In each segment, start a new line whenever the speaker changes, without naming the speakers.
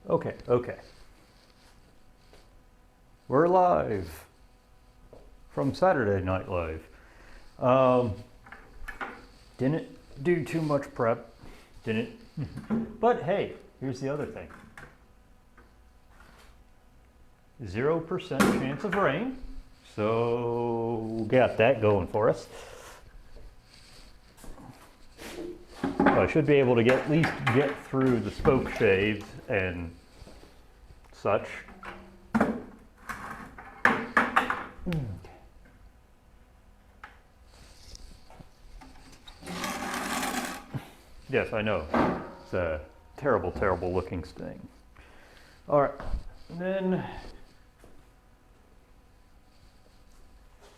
Okay, okay. We're live from Saturday Night Live. Didn't do too much prep, didn't. But hey, here's the other thing. 0% chance of rain, so got that going for us. I should be able to at least get through the Spokeshaves and such. Yes, I know. It's a terrible, terrible looking thing. All right, and then,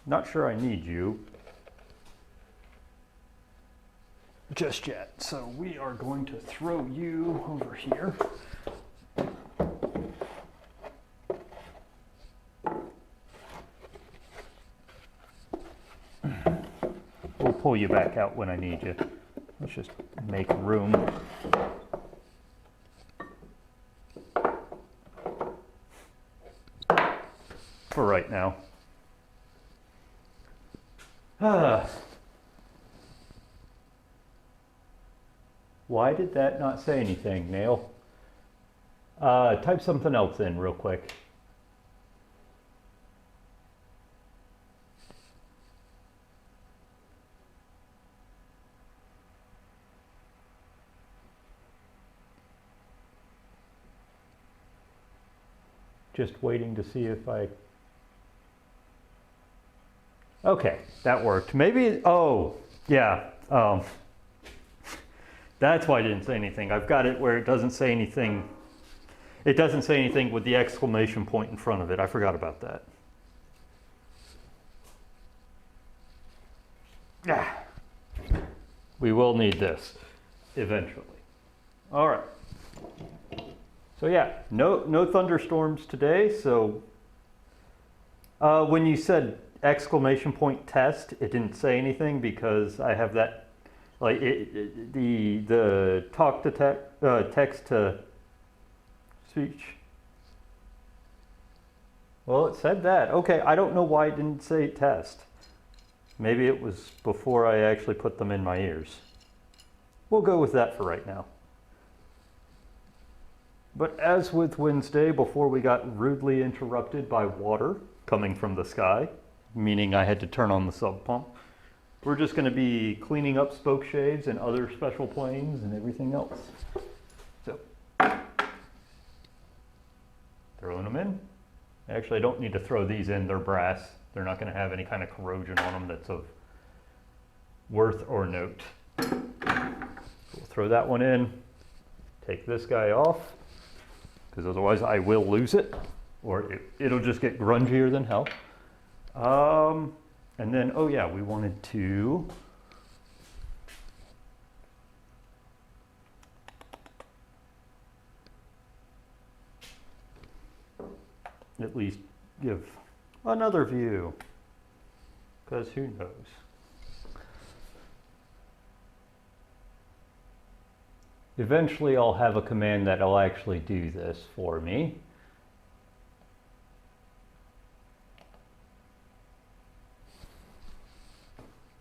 not sure I need you just yet, so we are going to throw you over here. We'll pull you back out when I need you. Let's just make room. For right now. Why did that not say anything, Nail? Type something else in real quick. Just waiting to see if I... Okay, that worked. Maybe, oh, yeah. That's why I didn't say anything. I've got it where it doesn't say anything. It doesn't say anything with the exclamation point in front of it. I forgot about that. Yeah. We will need this eventually. All right. So yeah, no thunderstorms today. So when you said exclamation point test, it didn't say anything because I have that, like the talk to text to speech. Well, it said that. Okay, I don't know why it didn't say test. Maybe it was before I actually put them in my ears. We'll go with that for right now. But as with Wednesday, before we got rudely interrupted by water coming from the sky, meaning I had to turn on the sub pump, we're just going to be cleaning up Spokeshaves and other special planes and everything else. So, throwing them in. Actually, I don't need to throw these in, they're brass. They're not going to have any kind of corrosion on them that's of worth or note. We'll throw that one in, take this guy off, because otherwise I will lose it, or it'll just get grungier than hell. And then, oh yeah, we wanted to at least give another view, because who knows. Eventually I'll have a command that'll actually do this for me.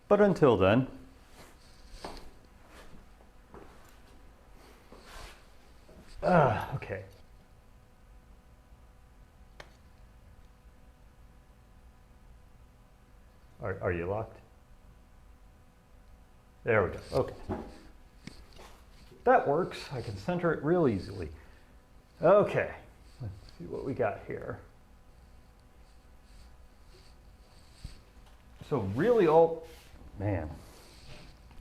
But until then, okay. Are you locked? There we go, okay. That works. I can center it real easily. Okay, let's see what we got here. So really man,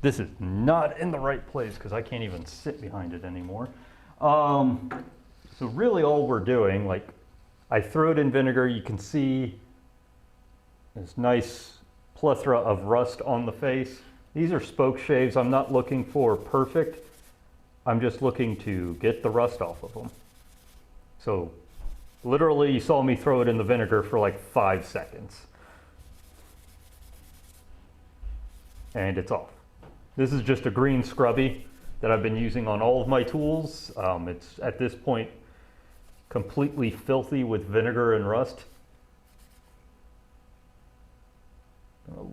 this is not in the right place because I can't even sit behind it anymore. So really all we're doing, like I throw it in vinegar, you can see this nice plethora of rust on the face. These are Spokeshaves. I'm not looking for perfect. I'm just looking to get the rust off of them. So literally you saw me throw it in the vinegar for like 5 seconds. And it's off. This is just a green scrubby that I've been using on all of my tools. It's at this point completely filthy with vinegar and rust.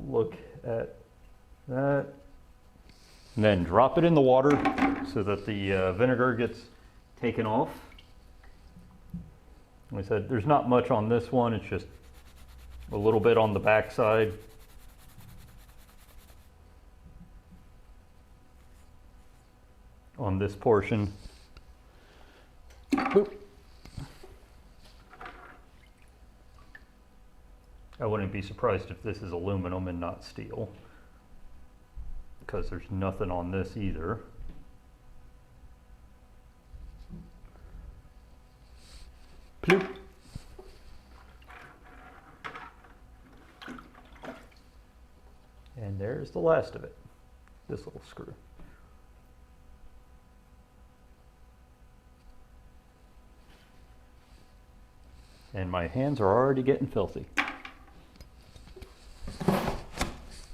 Look at that. And then drop it in the water so that the vinegar gets taken off. Like I said, there's not much on this one, it's just a little bit on the back side. On this portion. Boop. I wouldn't be surprised if this is aluminum and not steel, because there's nothing on this either. Ploop. And there's the last of it, this little screw. And my hands are already getting filthy.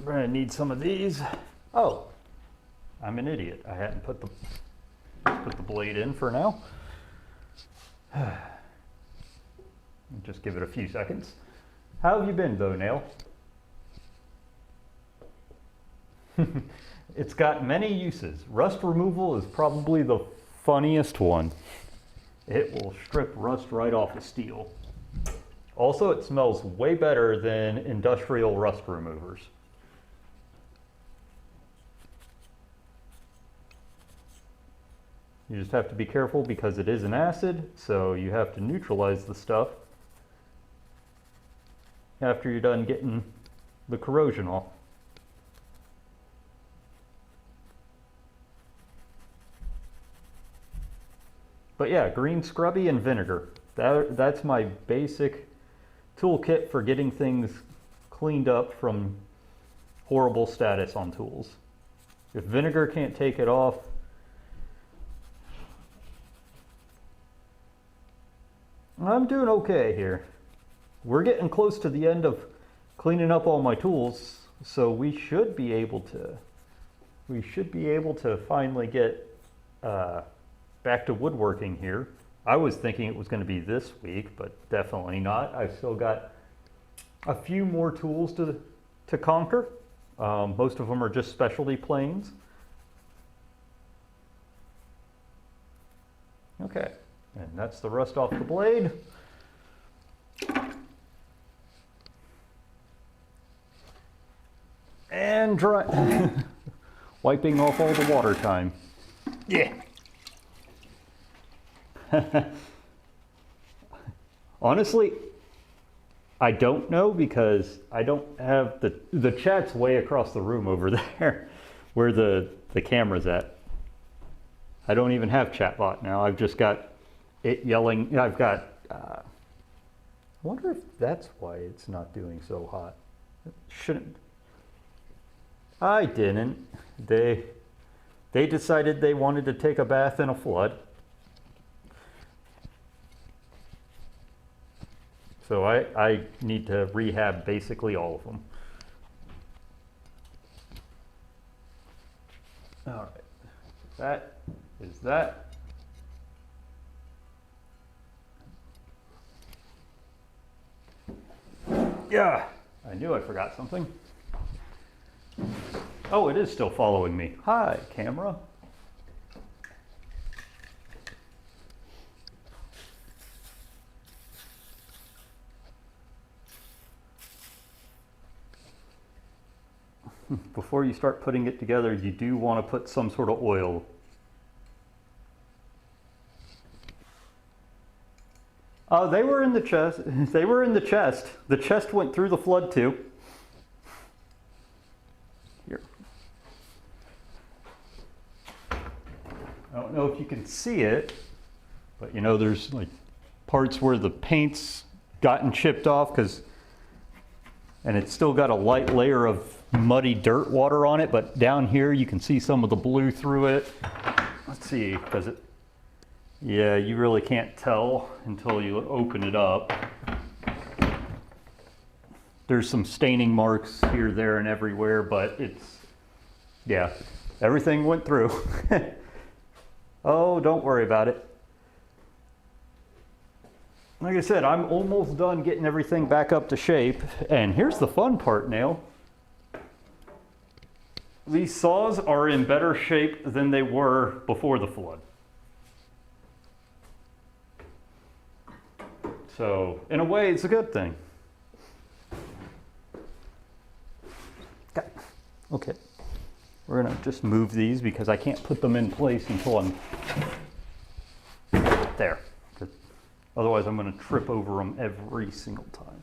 We're gonna need some of these. Oh, I'm an idiot. I hadn't put the blade in for now. Just give it a few seconds. How have you been though, Nail? It's got many uses. Rust removal is probably the funniest one. It will strip rust right off of steel. Also, it smells way better than industrial rust removers. You just have to be careful because it is an acid, so you have to neutralize the stuff after you're done getting the corrosion off. But yeah, green scrubby and vinegar. That's my basic toolkit for getting things cleaned up from horrible status on tools. If vinegar can't take it off, I'm doing okay here. We're getting close to the end of cleaning up all my tools, so we should be able to finally get back to woodworking here. I was thinking it was going to be this week, but definitely not. I've still got a few more tools to conquer. Most of them are just specialty planes. Okay, and that's the rust off the blade. And dry. Wiping off all the water time. Yeah. Honestly, I don't know because I don't have the chat's way across the room over there where the camera's at. I don't even have chatbot now. I've just got it yelling. I've got, I wonder if that's why it's not doing so hot. It shouldn't. I didn't. They decided they wanted to take a bath in a flood. So I need to rehab basically all of them. All right, that is that. Yeah, I knew I forgot something. Oh, it is still following me. Hi, camera. Before you start putting it together, you do want to put some sort of oil. They were in the chest. They were in the chest. The chest went through the flood too. Here. I don't know if you can see it, but you know, there's like parts where the paint's gotten chipped off and it's still got a light layer of muddy dirt water on it, but down here you can see some of the blue through it. Let's see, does it? Yeah, you really can't tell until you open it up. There's some staining marks here, there, and everywhere, but it's, yeah, everything went through. Oh, don't worry about it. like I said, I'm almost done getting everything back up to shape. And here's the fun part, Nail. These saws are in better shape than they were before the flood. So, in a way, it's a good thing. Okay. We're gonna just move these because I can't put them in place until I'm there. Otherwise, I'm gonna trip over them every single time.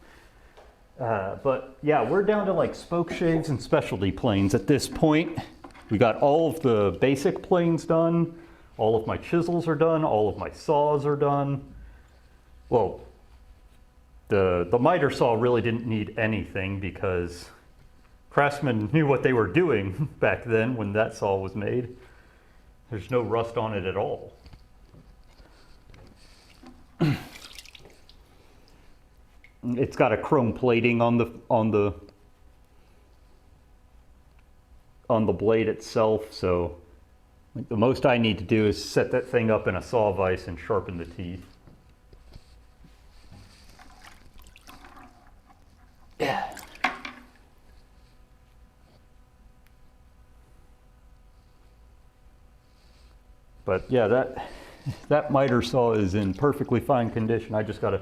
But yeah, we're down to like Spokeshaves and specialty planes at this point. We got all of the basic planes done. All of my chisels are done. All of my saws are done. Well, the miter saw really didn't need anything because craftsmen knew what they were doing back then when that saw was made. There's no rust on it at all. It's got a chrome plating on the blade itself, so like, the most I need to do is set that thing up in a saw vise and sharpen the teeth. Yeah. But yeah, that miter saw is in perfectly fine condition. I just got to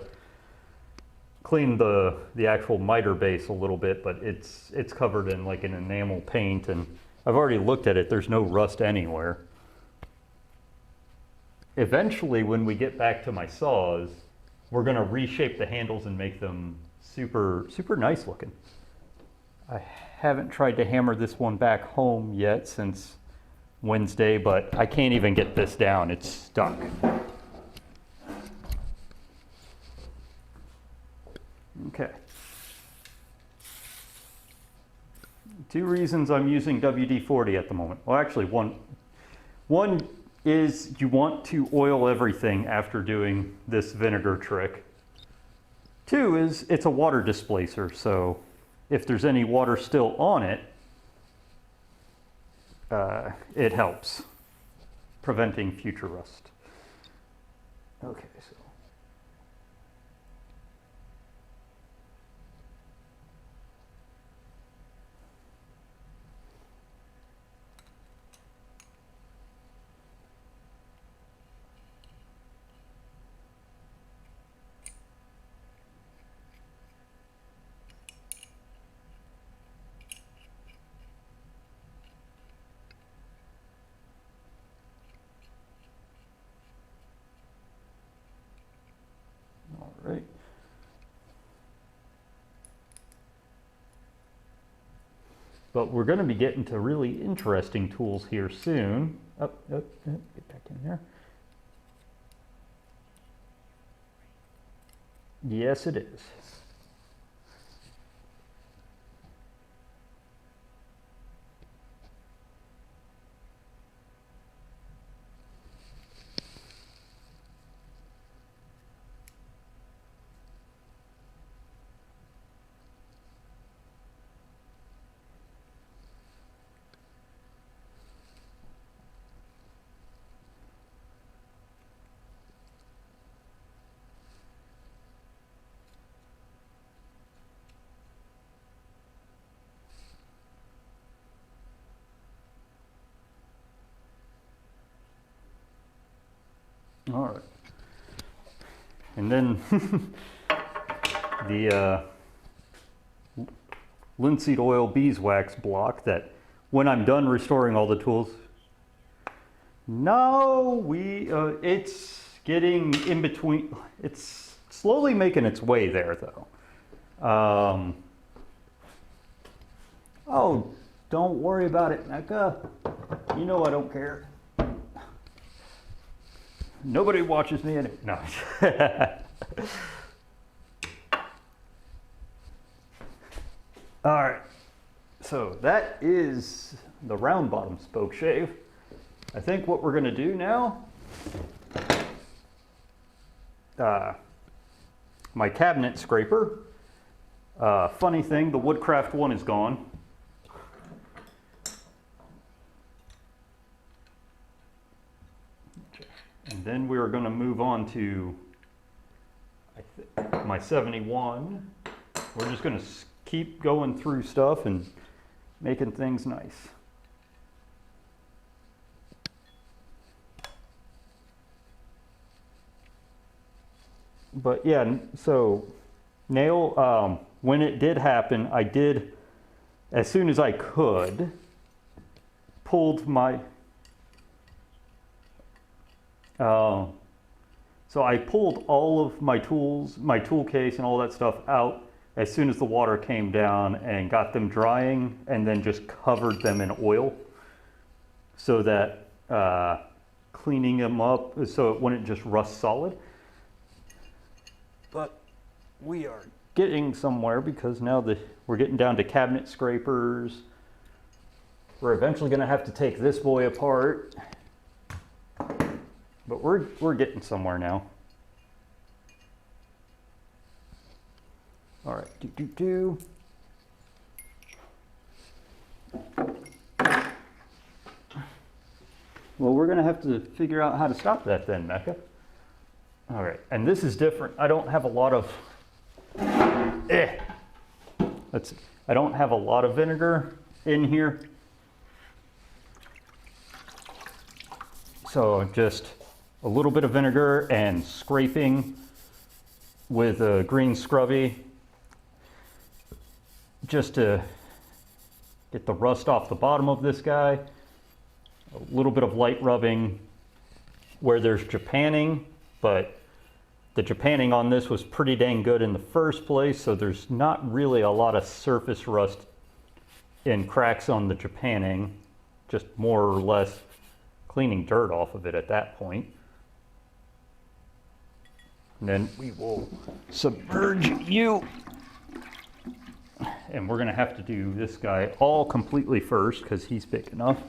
clean the actual miter base a little bit, but it's covered in like an enamel paint, and I've already looked at it. There's no rust anywhere. Eventually, when we get back to my saws, we're going to reshape the handles and make them super nice looking. I haven't tried to hammer this one back home yet since Wednesday, but I can't even get this down. It's stuck. Okay. 2 reasons I'm using WD-40 at the moment. Well, actually, one is you want to oil everything after doing this vinegar trick. 2 is it's a water displacer, so if there's any water still on it, it helps preventing future rust. Okay, so. Right. But we're going to be getting to really interesting tools here soon. Get back in there. Yes, it is. All right. And then the linseed oil beeswax block that when I'm done restoring all the tools, no, it's getting in between. It's slowly making its way there though. Oh, don't worry about it, Mecca. You know I don't care. Nobody watches me anyway. No. All right. So that is the round bottom spoke shave. I think what we're going to do now, my cabinet scraper, funny thing, the Woodcraft one is gone. And then we're going to move on to, I my 71. We're just gonna keep going through stuff and making things nice. But yeah, so nail, when it did happen, I did, as soon as I could, pulled my, so I pulled all of my tools, my tool case and all that stuff out as soon as the water came down and got them drying, and then just covered them in oil so that cleaning them up so it wouldn't just rust solid. But we are getting somewhere because now we're getting down to cabinet scrapers. We're eventually going to have to take this boy apart, but we're getting somewhere now. All right, Well, we're going to have to figure out how to stop that then, Mecca. All right, and this is different. I don't have a lot of, I don't have a lot of vinegar in here. So just a little bit of vinegar and scraping with a green scrubby just to get the rust off the bottom of this guy. A little bit of light rubbing where there's Japanning, but the Japanning on this was pretty dang good in the first place, so there's not really a lot of surface rust in cracks on the Japanning, just more or less cleaning dirt off of it at that point. And then we will submerge you. And we're gonna have to do this guy all completely first because he's big enough.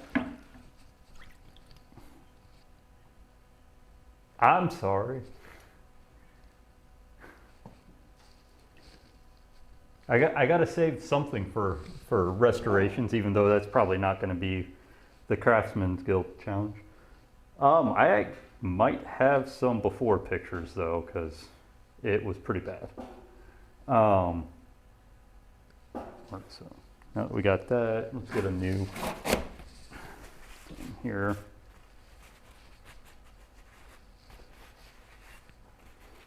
I'm sorry. I gotta save something for restorations, even though that's probably not gonna be the Craftsman's Guild challenge. I might have some before pictures though, because it was pretty bad. So now that we got that, let's get a new thing here.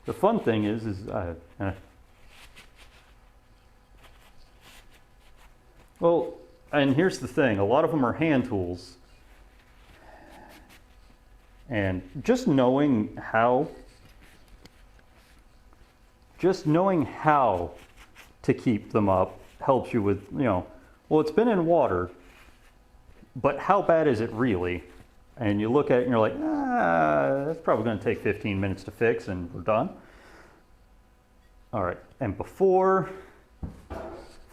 The fun thing is well, and here's the thing, a lot of them are hand tools. And just knowing how to keep them up helps you with, well, it's been in water, but how bad is it really? And you look at it and you're like, that's probably going to take 15 minutes to fix and we're done. All right, and before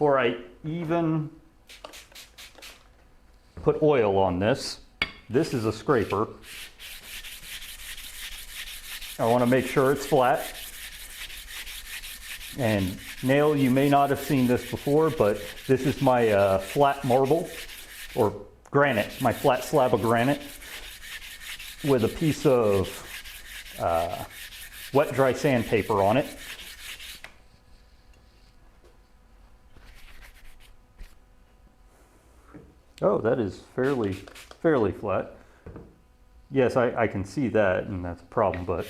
I even put oil on this is a scraper. I want to make sure it's flat. And Nail, you may not have seen this before, but this is my flat marble, or granite, my flat slab of granite with a piece of wet dry sandpaper on it. Oh, that is fairly flat. Yes, I can see that, and that's a problem, but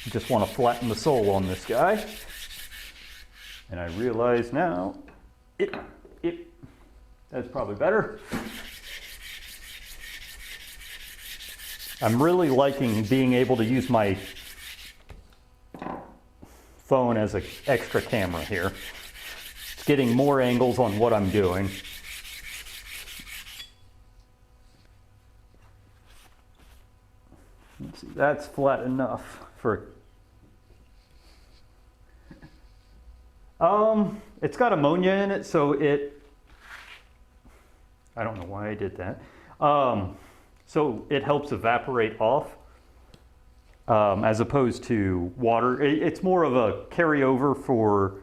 you just want to flatten the sole on this guy. And I realize now, that's probably better. I'm really liking being able to use my phone as an extra camera here. It's getting more angles on what I'm doing. Let's see, that's flat enough for, it's got ammonia in it, so I don't know why I did that. So it helps evaporate off as opposed to water. It's more of a carryover for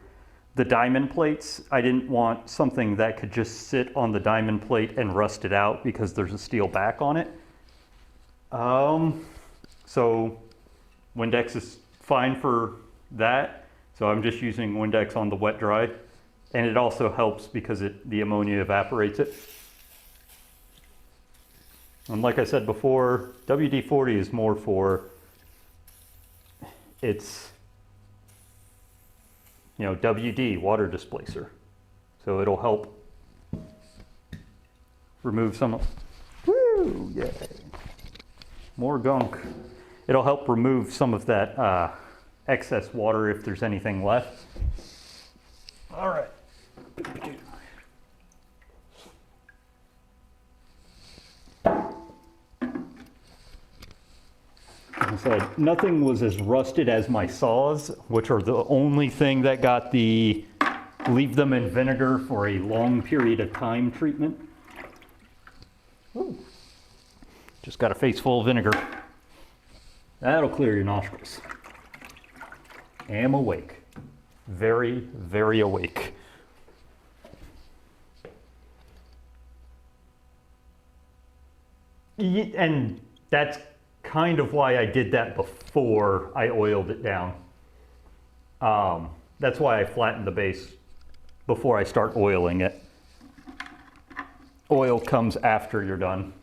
the diamond plates. I didn't want something that could just sit on the diamond plate and rust it out because there's a steel back on it. So Windex is fine for that. So I'm just using Windex on the wet dry. And it also helps because the ammonia evaporates it. And like I said before, WD-40 is more for, it's, you know, WD, water displacer. So it'll help remove some, woo, yay, more gunk. It'll help remove some of that excess water if there's anything left. All right. Like I said, nothing was as rusted as my saws, which are the only thing that got the leave them in vinegar for a long period of time treatment. Ooh. Just got a face full of vinegar. That'll clear your nostrils. Am awake. Very, very awake. And that's kind of why I did that before I oiled it down. That's why I flattened the base before I start oiling it. Oil comes after you're done.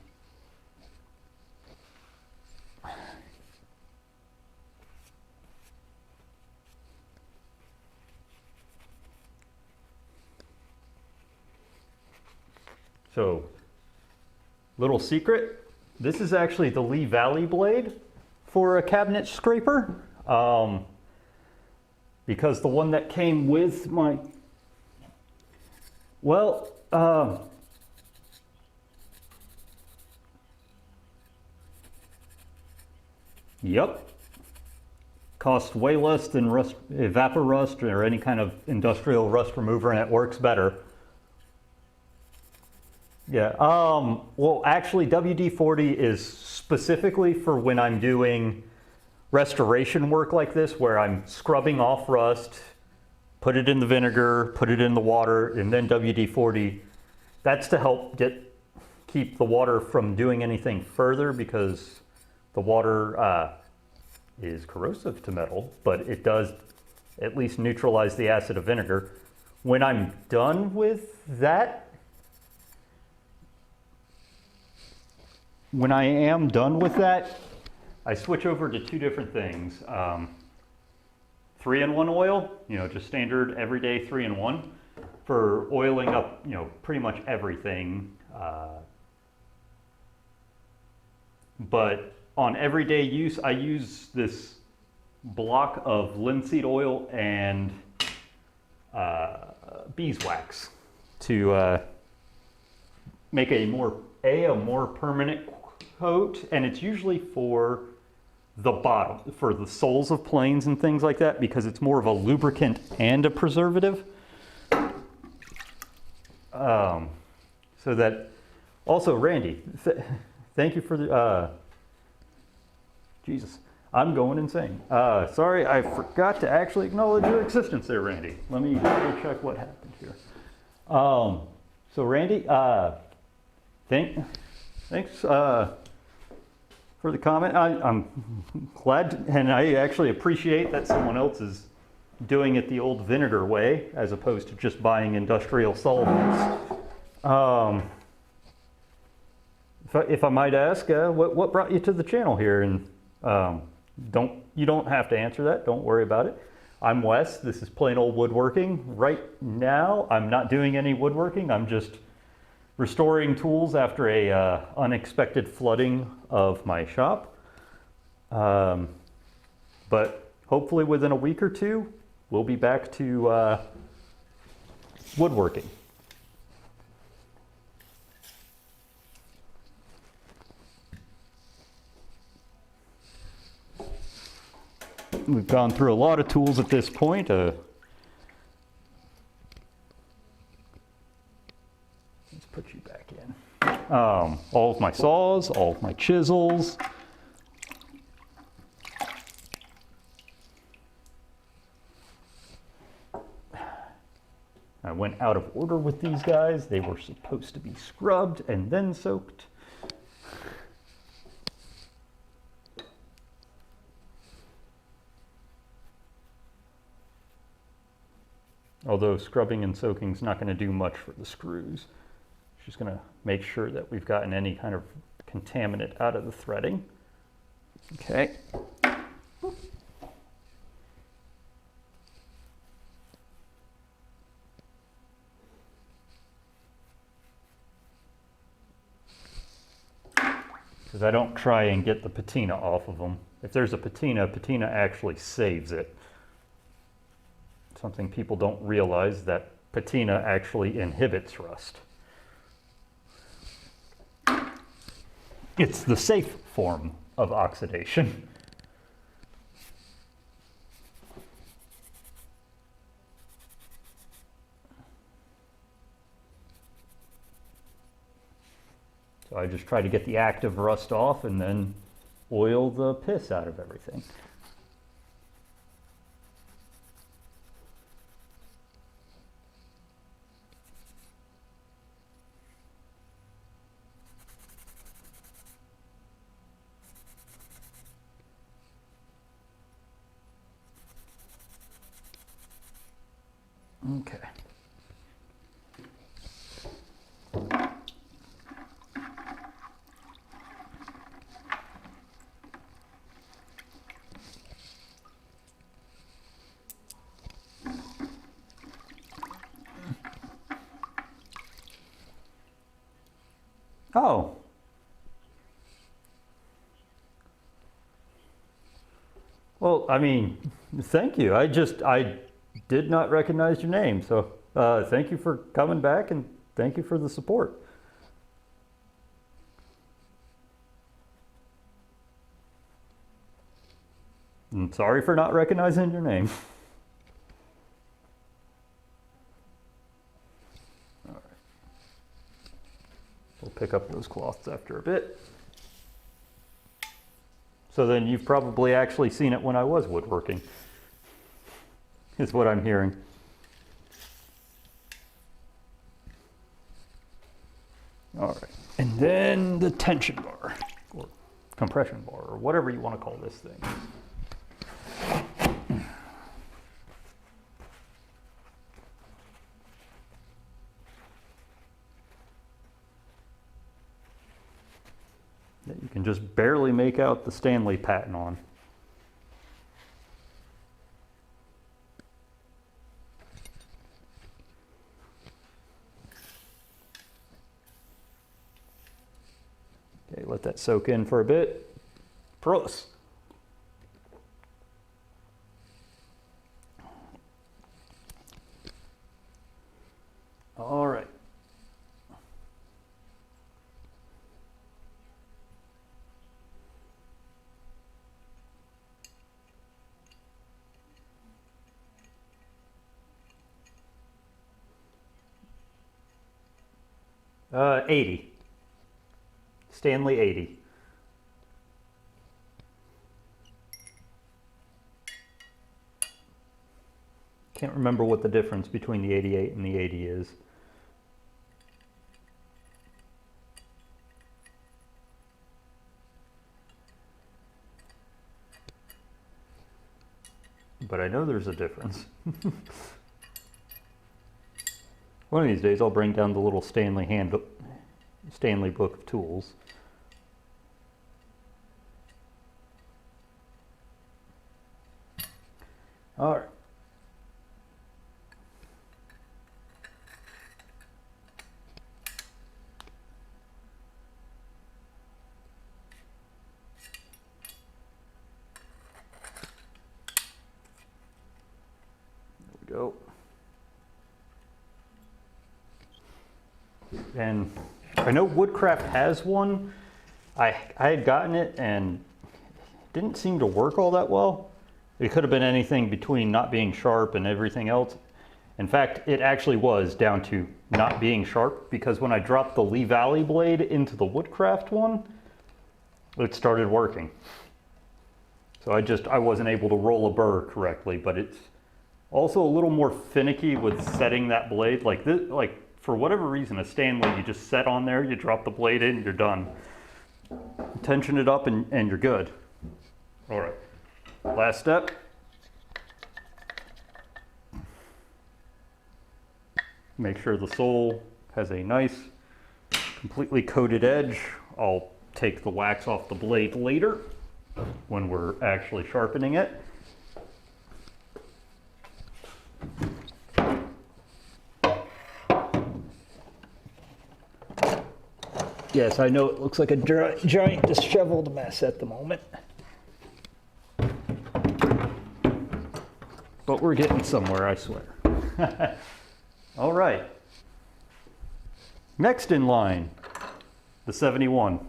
So, little secret, this is actually the Lee Valley blade for a cabinet scraper. Because the one that came with my, well, yep. Costs way less than evapor rust or any kind of industrial rust remover, and it works better. Yeah, well actually WD-40 is specifically for when I'm doing restoration work like this, where I'm scrubbing off rust, put it in the vinegar, put it in the water, and then WD-40. That's to help keep the water from doing anything further, because the water is corrosive to metal, but it does at least neutralize the acid of vinegar. When I'm done with that, when I am done with that, I switch over to two different things. 3-in-1 oil, you know, just standard everyday 3-in-1 for oiling up, you know, pretty much everything. But on everyday use, I use this block of linseed oil and beeswax to make a more permanent coat, and it's usually for the bottom, for the soles of planes and things like that, because it's more of a lubricant and a preservative. So that, also Randy, thank you for the, Jesus, I'm going insane. Sorry, I forgot to actually acknowledge your existence there, Randy. Let me go check what happened here. So Randy, thanks for the comment. I'm glad, and I actually appreciate that someone else is doing it the old vinegar way, as opposed to just buying industrial solvents. If I might ask, what brought you to the channel here? And you don't have to answer that. Don't worry about it. I'm Wes. This is Plain Old Woodworking. Right now, I'm not doing any woodworking. I'm just restoring tools after a unexpected flooding of my shop. But hopefully within a week or two, we'll be back to woodworking. We've gone through a lot of tools at this point. Let's put you back in. All of my saws, all of my chisels. I went out of order with these guys. They were supposed to be scrubbed and then soaked. although scrubbing and soaking is not going to do much for the screws. Just going to make sure that we've gotten any kind of contaminant out of the threading. Okay. Because I don't try and get the patina off of them. If there's a patina actually saves it. Something people don't realize, that patina actually inhibits rust. It's the safe form of oxidation. So I just try to get the active rust off and then oil the piss out of everything. Okay. Oh. Well, I mean, thank you. I did not recognize your name, so thank you for coming back and thank you for the support. And sorry for not recognizing your name. All right. We'll pick up those cloths after a bit. So then you've probably actually seen it when I was woodworking, is what I'm hearing. All right, and then the tension bar, or compression bar, or whatever you want to call this thing. That you can just barely make out the Stanley patent on. Okay, let that soak in for a bit. Pros. All right. Uh, 80. Stanley 80. Can't remember what the difference between the 88 and the 80 is. But I know there's a difference. One of these days I'll bring down the little Stanley book of tools. All right. There we go. And I know Woodcraft has one. I had gotten it and it didn't seem to work all that well. It could have been anything between not being sharp and everything else. In fact, it actually was down to not being sharp, because when I dropped the Lee Valley blade into the Woodcraft one, it started working. So I wasn't able to roll a burr correctly, but it's also a little more finicky with setting that blade. Like this, for whatever reason, a Stanley, you just set on there, you drop the blade in, you're done. Tension it up and you're good. All right. Last step. Make sure the sole has a nice, completely coated edge. I'll take the wax off the blade later when we're actually sharpening it. Yes, I know it looks like a giant disheveled mess at the moment. But we're getting somewhere, I swear. All right. Next in line, the 71.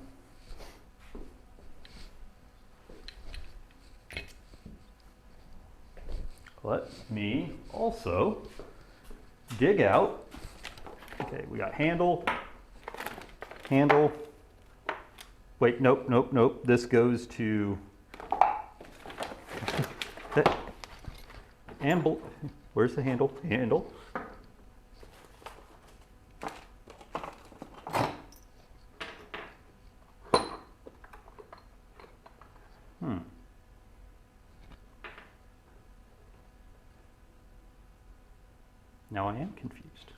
Let me also dig out. Okay, we got handle. Wait, nope. This goes to where's the handle? Handle. Now I am confused.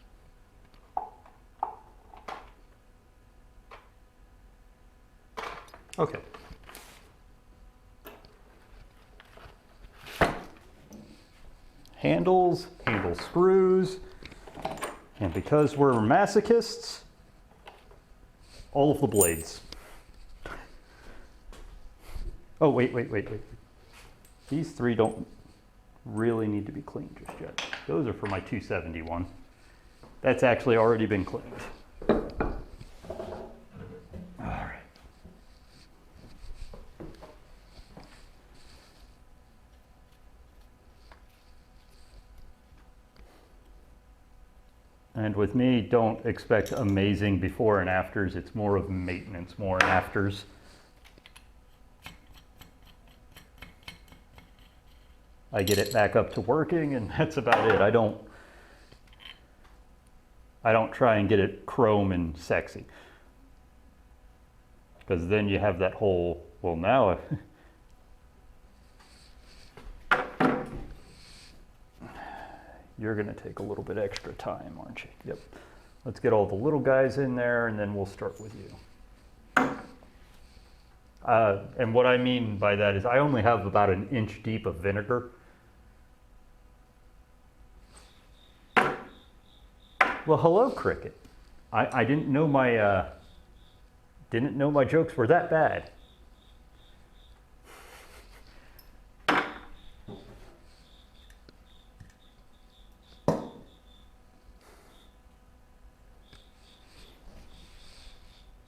Okay. Handles, handle screws, and because we're masochists, all of the blades. Oh, wait. These three don't really need to be cleaned just yet. Those are for my 271. That's actually already been cleaned. All right. And with me, don't expect amazing before and afters. It's more of maintenance, more and afters. I get it back up to working and that's about it. I don't try and get it chrome and sexy. Because then you have that whole, well now, you're gonna take a little bit extra time, aren't you? Yep. Let's get all the little guys in there and then we'll start with you. And what I mean by that is I only have about an inch deep of vinegar. Well, hello, Cricket. I didn't know my jokes were that bad.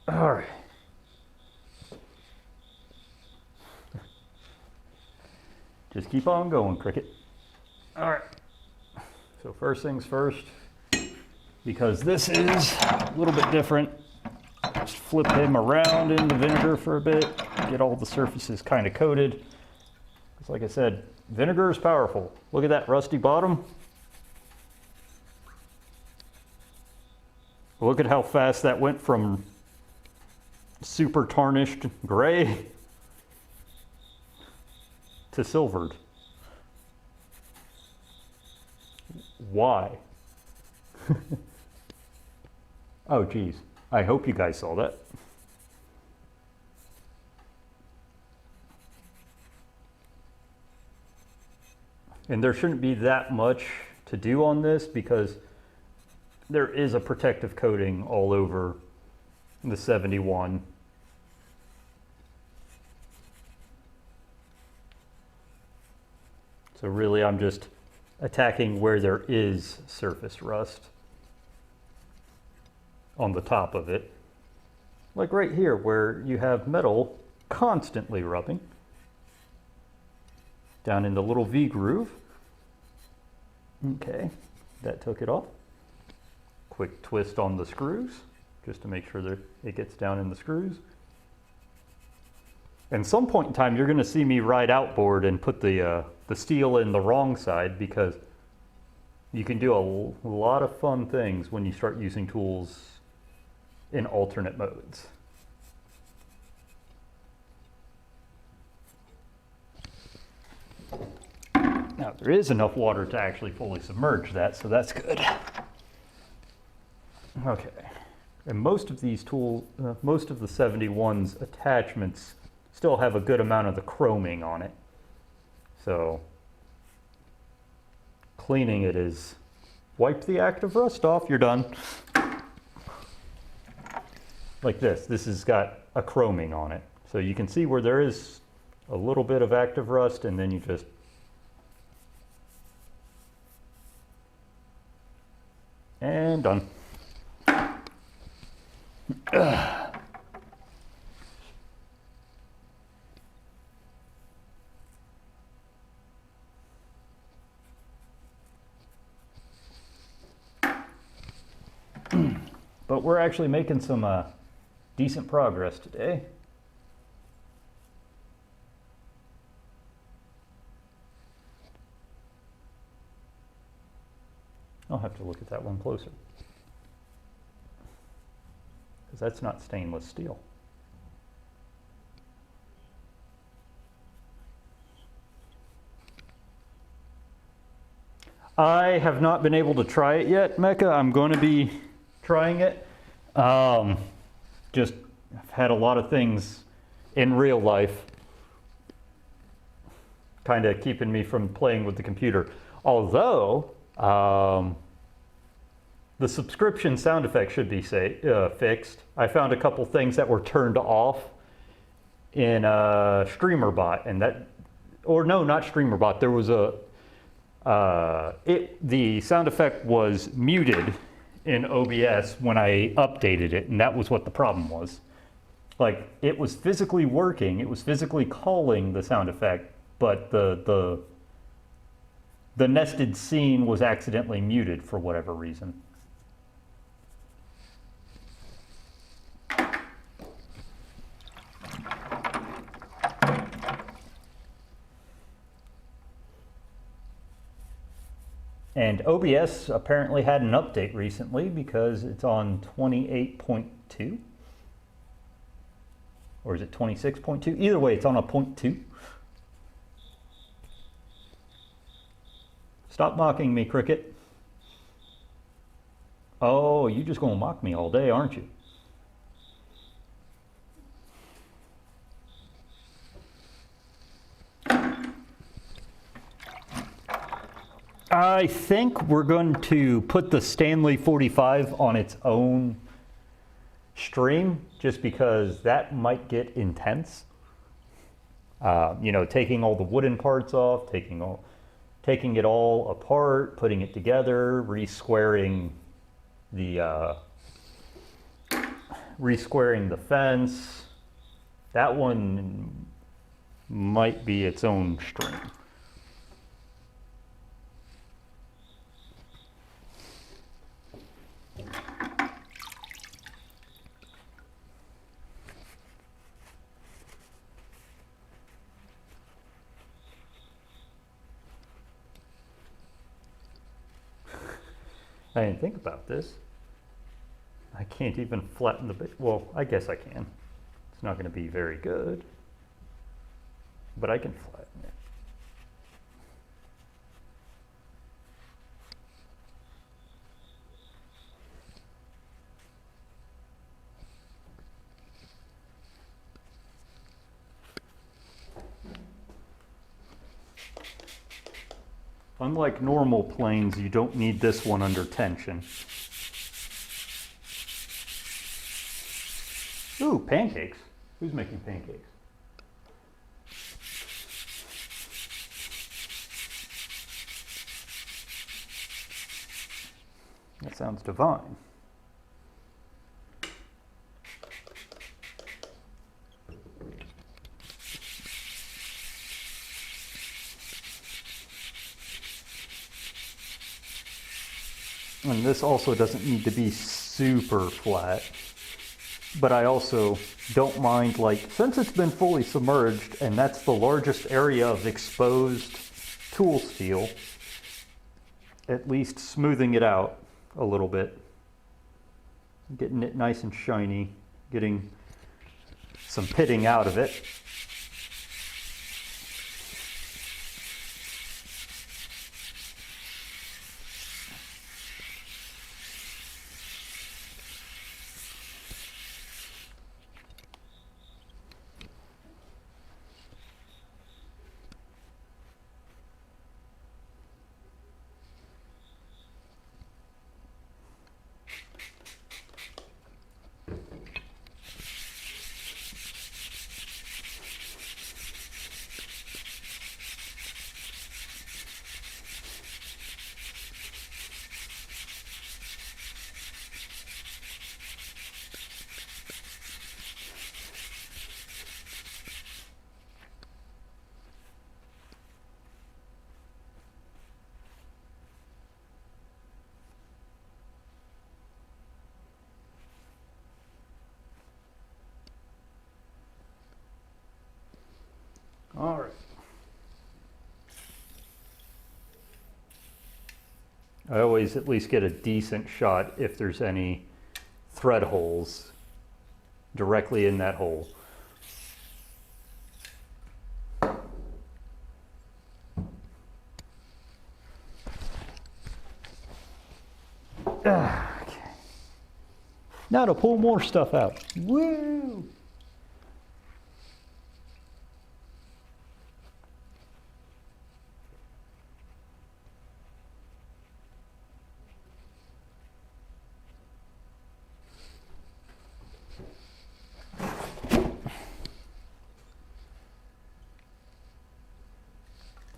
All right. Just keep on going, Cricket. All right. So first things first, because this is a little bit different, just flip him around in the vinegar for a bit, get all the surfaces kind of coated. Because like I said, vinegar is powerful. Look at that rusty bottom. Look at how fast that went from super tarnished gray to silvered. Why? Oh geez, I hope you guys saw that. And there shouldn't be that much to do on this because there is a protective coating all over the 71. So really I'm just attacking where there is surface rust on the top of it. Like right here where you have metal constantly rubbing. Down in the little V groove. Okay, that took it off. Quick twist on the screws just to make sure that it gets down in the screws. And some point in time you're going to see me ride outboard and put the steel in the wrong side because you can do a lot of fun things when you start using tools in alternate modes. Now there is enough water to actually fully submerge that, so that's good. Okay. And most of these tools, most of the 71's attachments still have a good amount of the chroming on it. So cleaning it is wipe the active rust off, you're done. Like this has got a chroming on it. So you can see where there is a little bit of active rust, and then you just and done. But we're actually making some decent progress today. I'll have to look at that one closer, because that's not stainless steel. I have not been able to try it yet, Mecca. I'm going to be trying it. Just I've had a lot of things in real life kind of keeping me from playing with the computer. Although the subscription sound effect should be fixed. I found a couple things that were turned off in StreamerBot, and that, or no, not StreamerBot. There was a the sound effect was muted in OBS when I updated it, and that was what the problem was. Like, it was physically working, it was physically calling the sound effect, but the nested scene was accidentally muted for whatever reason. And OBS apparently had an update recently because it's on 28.2. Or is it 26.2? Either way, it's on a 0.2. Stop mocking me, Cricket. Oh, you just gonna mock me all day, aren't you? I think we're going to put the Stanley 45 on its own stream, just because that might get intense. You know, taking all the wooden parts off, taking it all apart, putting it together, re-squaring the fence. That one might be its own stream. I didn't think about this. I can't even flatten the bit. Well, I guess I can. It's not going to be very good, but I can flatten it. Unlike normal planes, you don't need this one under tension. Ooh, pancakes. Who's making pancakes? That sounds divine. And this also doesn't need to be super flat, but I also don't mind, like, since it's been fully submerged and that's the largest area of exposed tool steel, at least smoothing it out a little bit, getting it nice and shiny, getting some pitting out of it. I always at least get a decent shot if there's any thread holes directly in that hole. Okay. Now to pull more stuff out. Woo!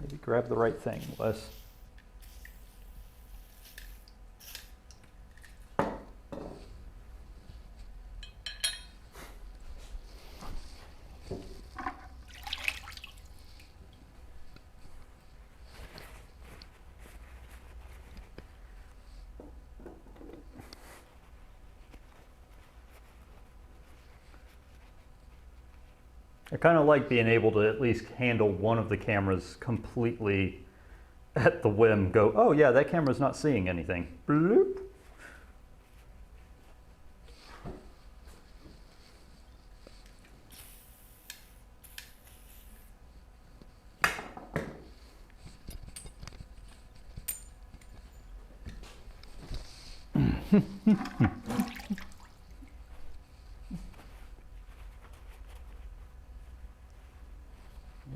Maybe grab the right thing, Wes. I kind of like being able to at least handle one of the cameras completely at the whim. Go, oh yeah, that camera's not seeing anything. Bloop.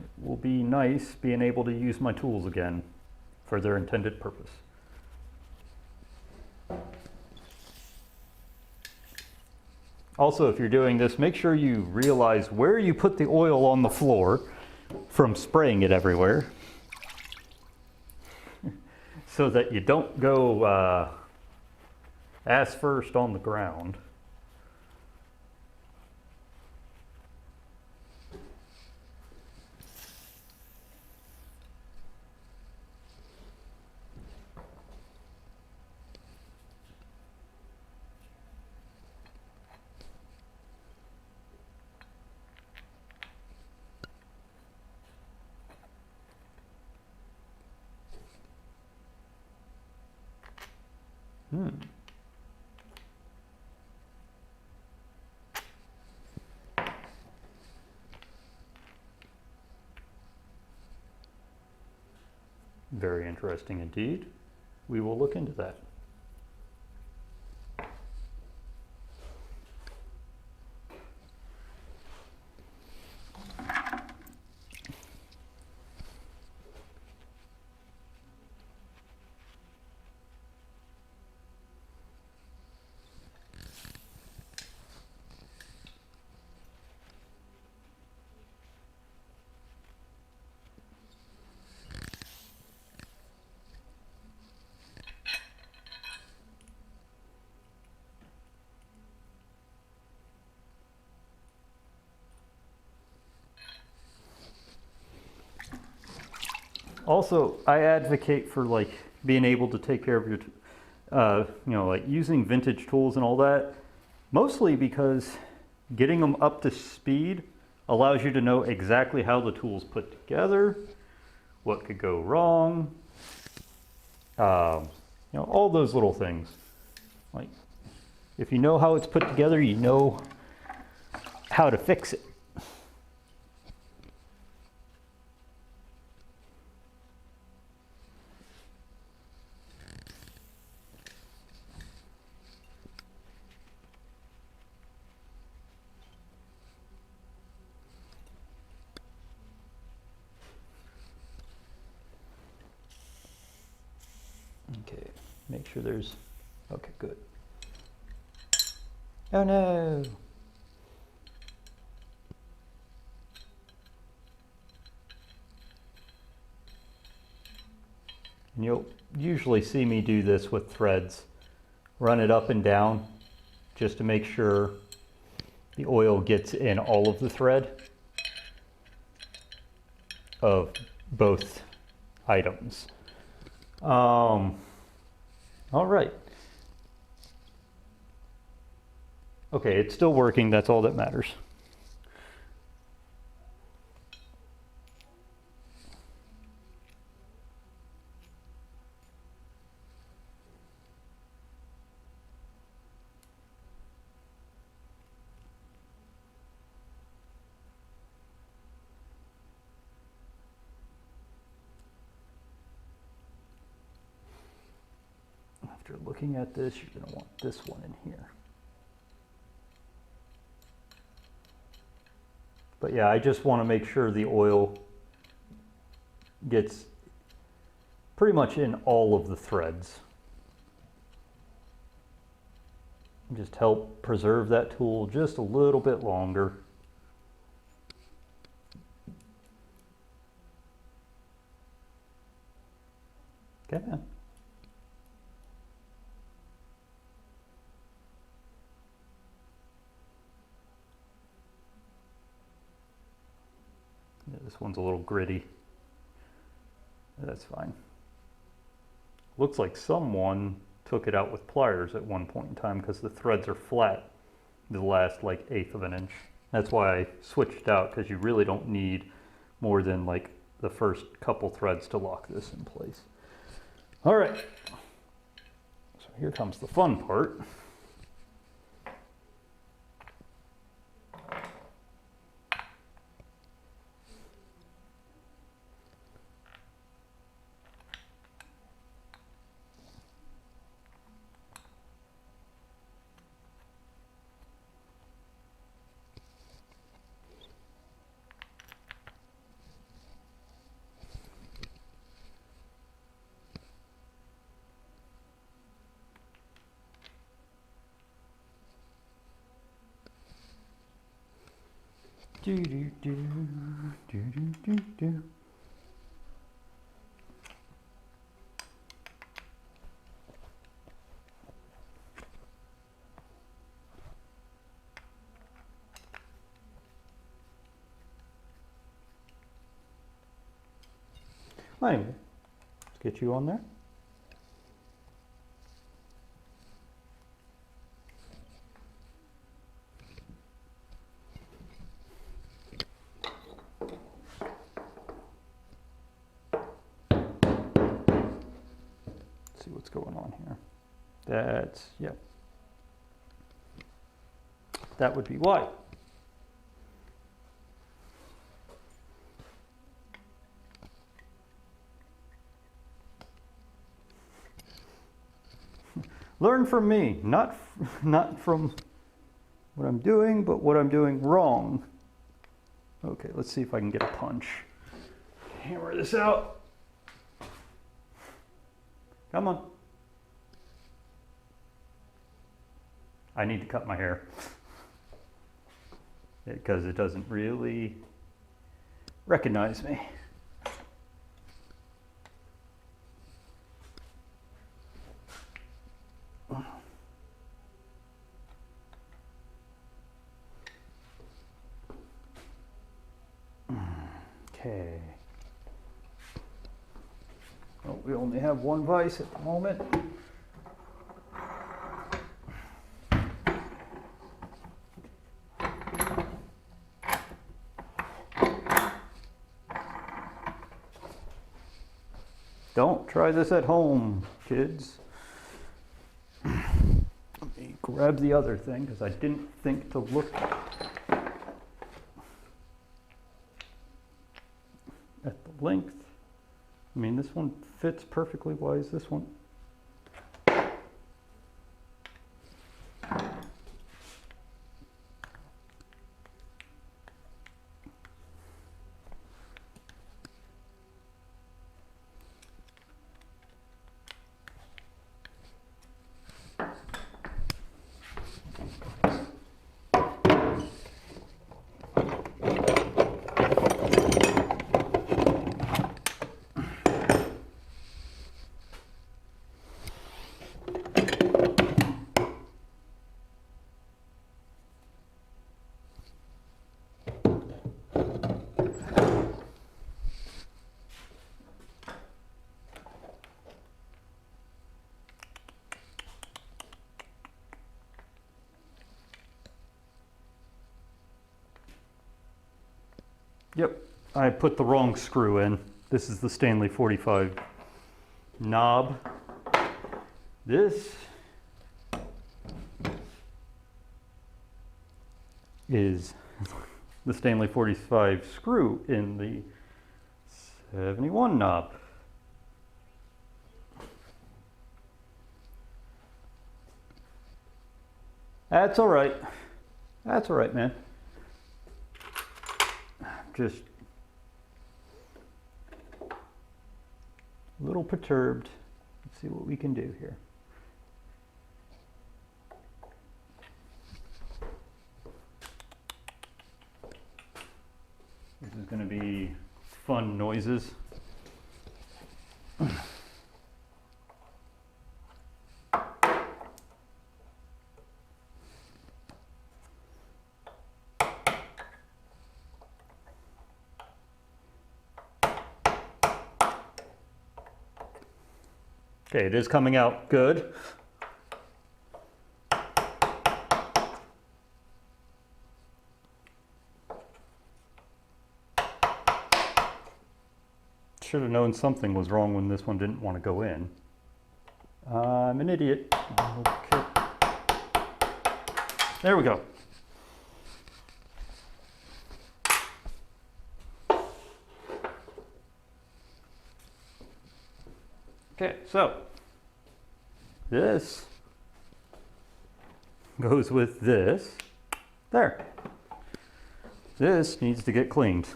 It will be nice being able to use my tools again for their intended purpose. Also, if you're doing this, make sure you realize where you put the oil on the floor from spraying it everywhere so that you don't go ass first on the ground. Very interesting indeed. We will look into that. Also, I advocate for like being able to take care of your, like using vintage tools and all that, mostly because getting them up to speed allows you to know exactly how the tool's put together, what could go wrong, all those little things. Like, if you know how it's put together, you know how to fix it. Okay, make sure there's, okay, good. Oh no! And you'll usually see me do this with threads. Run it up and down just to make sure the oil gets in all of the thread of both items. All right. Okay, it's still working. That's all that matters. looking at this, you're going to want this one in here. But yeah, I just want to make sure the oil gets pretty much in all of the threads. Just help preserve that tool just a little bit longer. Okay, man. Yeah, this one's a little gritty. That's fine. Looks like someone took it out with pliers at one point in time because the threads are flat the last like 1/8 of an inch. That's why I switched out, because you really don't need more than like the first couple threads to lock this in place. All right, so here comes the fun part. Do, do, do, do, do, do, do. Anyway, let's get you on there. See what's going on here. That's, yep. That would be why. Learn from me, not from what I'm doing, but what I'm doing wrong. Okay, let's see if I can get a punch. Hammer this out. Come on. I need to cut my hair because it doesn't really recognize me. Okay. Well, we only have one vise at the moment. Don't try this at home, kids. Let me grab the other thing because I didn't think to look at the length. I mean, this one fits perfectly. Why is this one? Yep, I put the wrong screw in. This is the Stanley 45 knob. This is the Stanley 45 screw in the 71 knob. That's all right. That's all right, man. Just a little perturbed. Let's see what we can do here. This is going to be fun noises. Okay, it is coming out good. Should have known something was wrong when this one didn't want to go in. I'm an idiot. Okay. There we go. Okay, so this goes with this. There. This needs to get cleaned.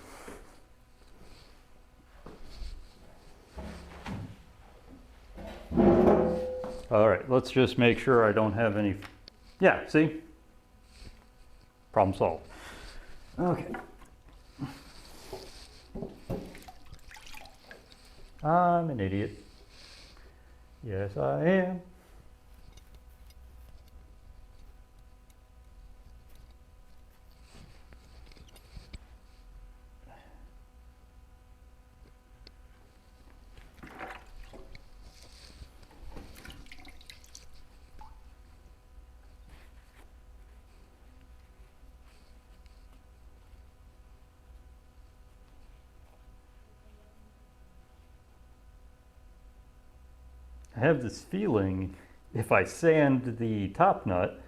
All right, let's just make sure I don't have any. Yeah, see? Problem solved. Okay. I'm an idiot. Yes, I am. I have this feeling if I sand the top nut,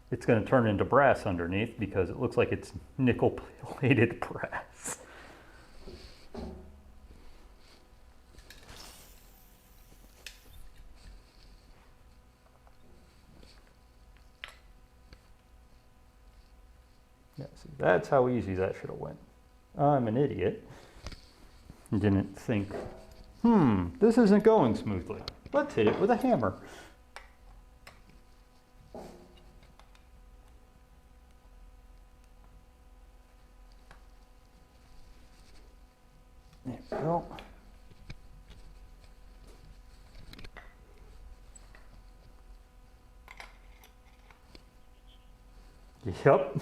it's going to turn into brass underneath because it looks like it's nickel plated brass. Yeah, see, that's how easy that should have went. I'm an idiot. Didn't think, this isn't going smoothly. Let's hit it with a hammer. There we go. Yep.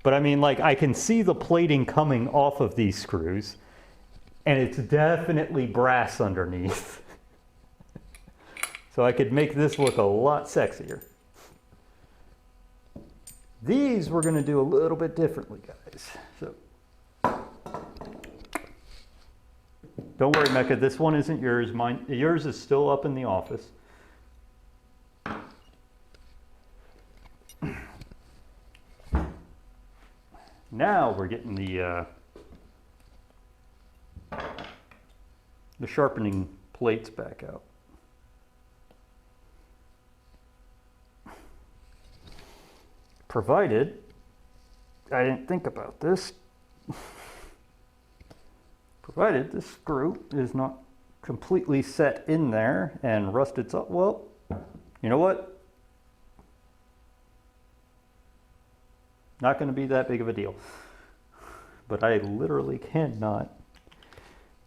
But I mean, like, I can see the plating coming off of these screws, and it's definitely brass underneath. So I could make this look a lot sexier. These we're going to do a little bit differently, guys. So don't worry, Mecca, this one isn't yours. Yours is still up in the office. Now we're getting the sharpening plates back out. Provided, I didn't think about this, provided this screw is not completely set in there and rusted up. Well, you know what? Not going to be that big of a deal. But I literally cannot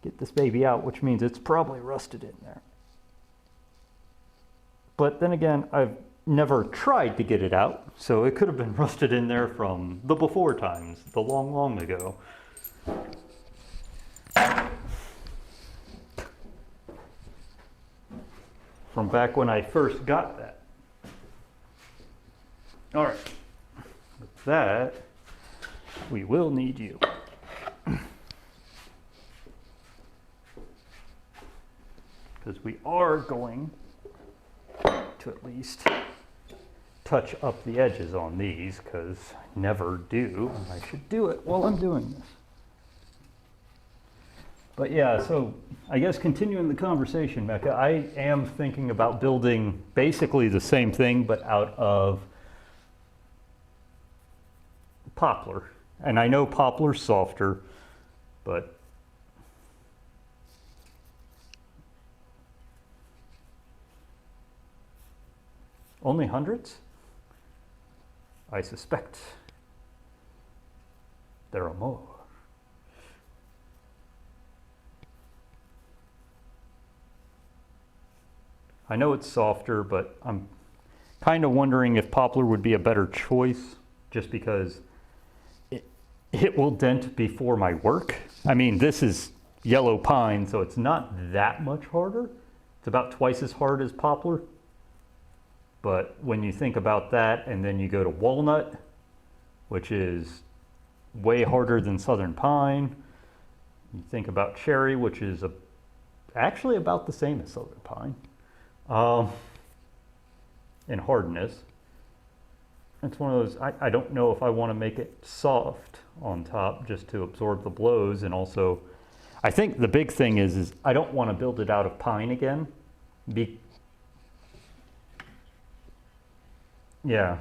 get this baby out, which means it's probably rusted in there. But then again, I've never tried to get it out, so it could have been rusted in there from the before times, the long, long ago. From back when I first got that. All right. With that, we will need you. Because we are going to at least touch up the edges on these, because I never do. I should do it while I'm doing this. But yeah, so I guess continuing the conversation, Mecca, I am thinking about building basically the same thing, but out of poplar. And I know poplar's softer, but only hundreds? I suspect there are more. I know it's softer, but I'm kind of wondering if poplar would be a better choice, just because it will dent before my work. I mean, this is yellow pine, so it's not that much harder. It's about twice as hard as poplar. But when you think about that, and then you go to walnut, which is way harder than southern pine. You think about cherry, which is actually about the same as southern pine in hardness. It's one of those, I don't know if I want to make it soft on top just to absorb the blows. And also, I think the big thing is I don't want to build it out of pine again. Yeah.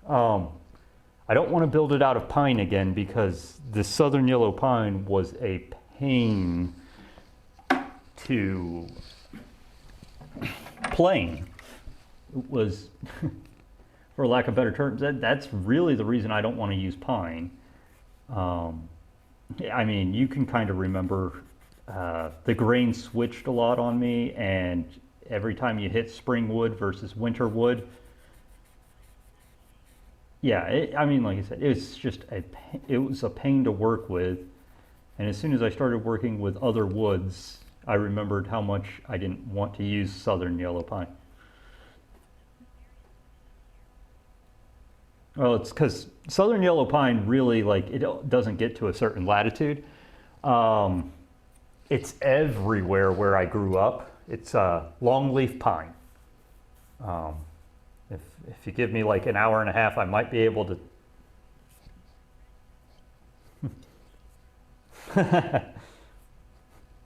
I don't want to build it out of pine again because the southern yellow pine was a pain to plane. It was, for lack of better terms, that's really the reason I don't want to use pine. I mean, you can kind of remember the grain switched a lot on me, and every time you hit spring wood versus winter wood, yeah, I mean, like I said, it was a pain to work with. And as soon as I started working with other woods, I remembered how much I didn't want to use southern yellow pine. Well, it's because southern yellow pine really, like, it doesn't get to a certain latitude. It's everywhere where I grew up. It's longleaf pine. If you give me like an hour and a half, I might be able to.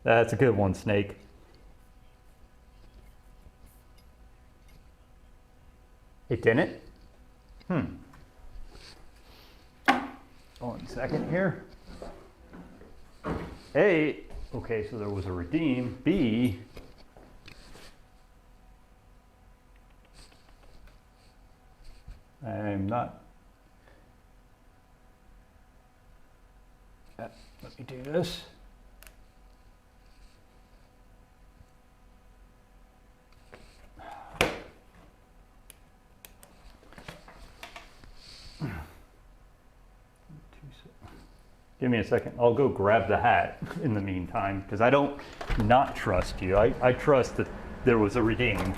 That's a good one, Snake. It didn't? 1 second here. A, okay, so there was a redeem. B, I'm not. Let me do this. Give me a second. I'll go grab the hat in the meantime, because I don't not trust you. I trust that there was a redeem.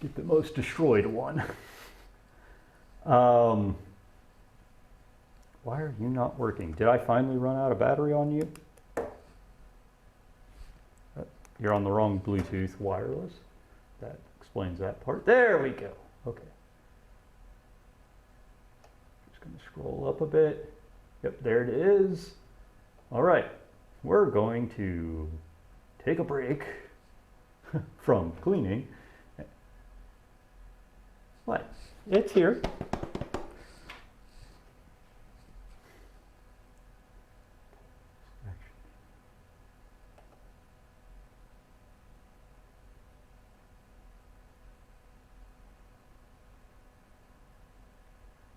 Get the most destroyed one. Why are you not working? Did I finally run out of battery on you? You're on the wrong Bluetooth wireless. That explains that part. There we go. Okay. Just going to scroll up a bit. Yep, there it is. All right. We're going to take a break from cleaning. What? It's here.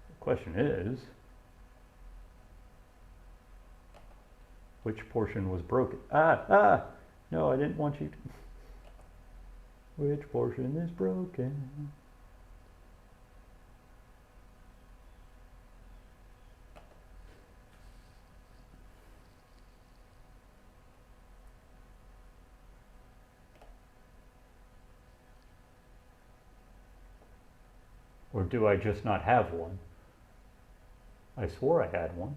The question is, which portion was broken? No, I didn't want you to. Which portion is broken? Or do I just not have one? I swore I had one.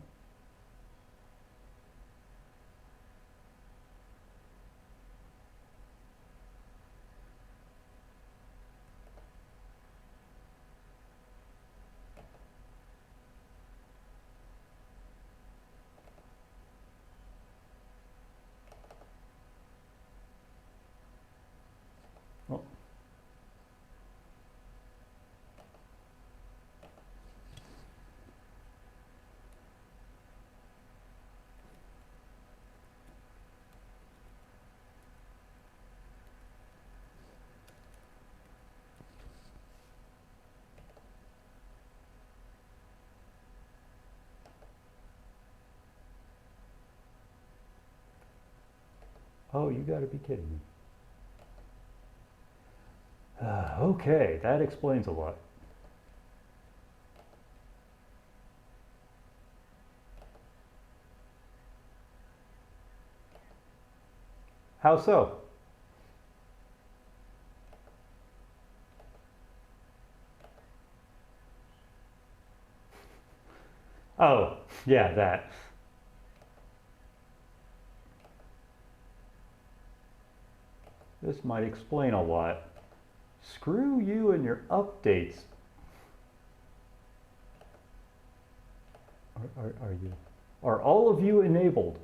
Oh, you gotta be kidding me. Okay, that explains a lot. How so? Oh, yeah, that. This might explain a lot. Screw you and your updates. Are all of you enabled?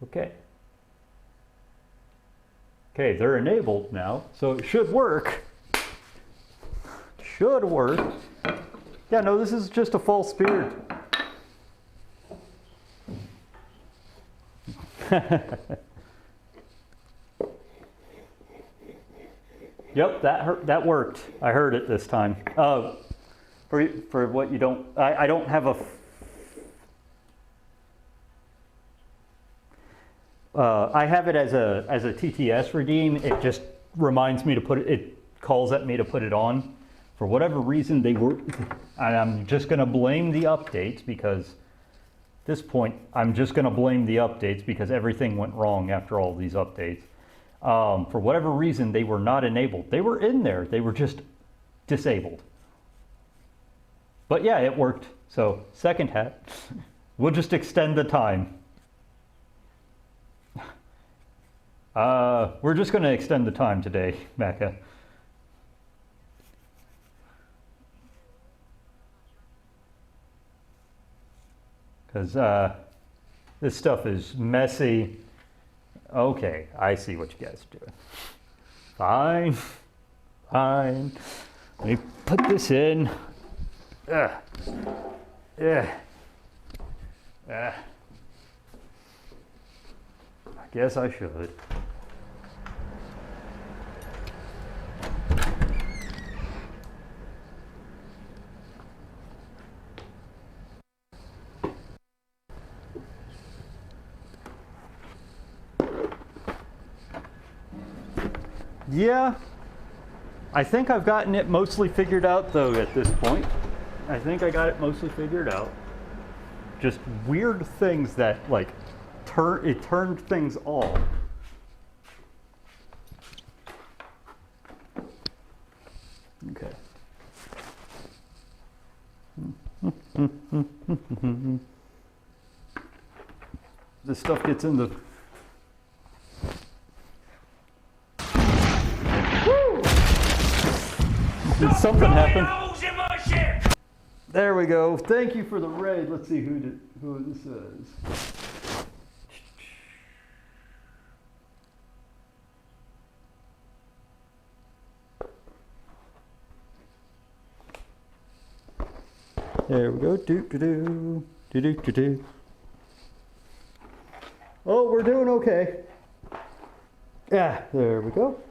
Okay. Okay, they're enabled now, so it should work. Should work. Yeah, no, this is just a false spirit. Yep, that worked. I heard it this time. For what you don't, I don't have a. I have it as a TTS redeem. It just reminds me to put it. It calls at me to put it on. For whatever reason, they were. And I'm just going to blame the updates because. At this point, I'm just going to blame the updates because everything went wrong after all these updates. For whatever reason, they were not enabled. They were in there. They were just disabled. But yeah, it worked. So second hat, we'll just extend the time. We're just going to extend the time today, Mecca. Because this stuff is messy. Okay, I see what you guys are doing. Fine, fine. Let me put this in. Yeah. I guess I should. Yeah, I think I've gotten it mostly figured out though at this point. I think I got it mostly figured out. Just weird things that like it turned things off. Okay. This stuff gets in the Did something happen? There we go. Thank you for the raid. Let's see who this is. There we go. Do. Oh, we're doing okay. Yeah, there we go.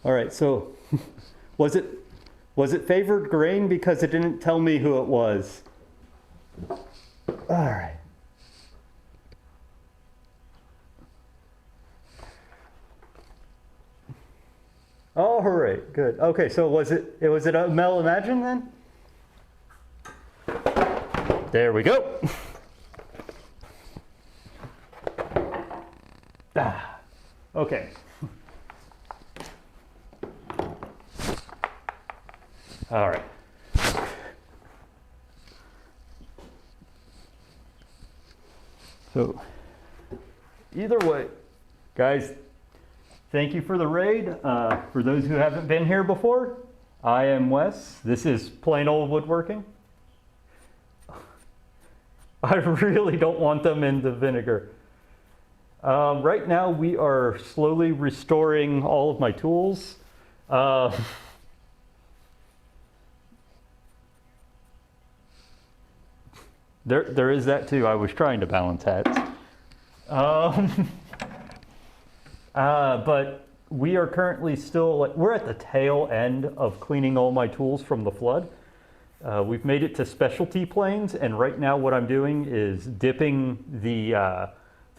All right, so was it favored grain because it didn't tell me who it was? All right. All right, good. Okay, so was it a Mel Imagine then? There we go. Okay. All right. So, either way, guys, thank you for the raid. For those who haven't been here before, I am Wes. This is Plain Old Woodworking. I really don't want them in the vinegar. Right now, we are slowly restoring all of my tools. There is that too. I was trying to balance hats. But we are currently still, like, we're at the tail end of cleaning all my tools from the flood. We've made it to specialty planes, and right now what I'm doing is dipping the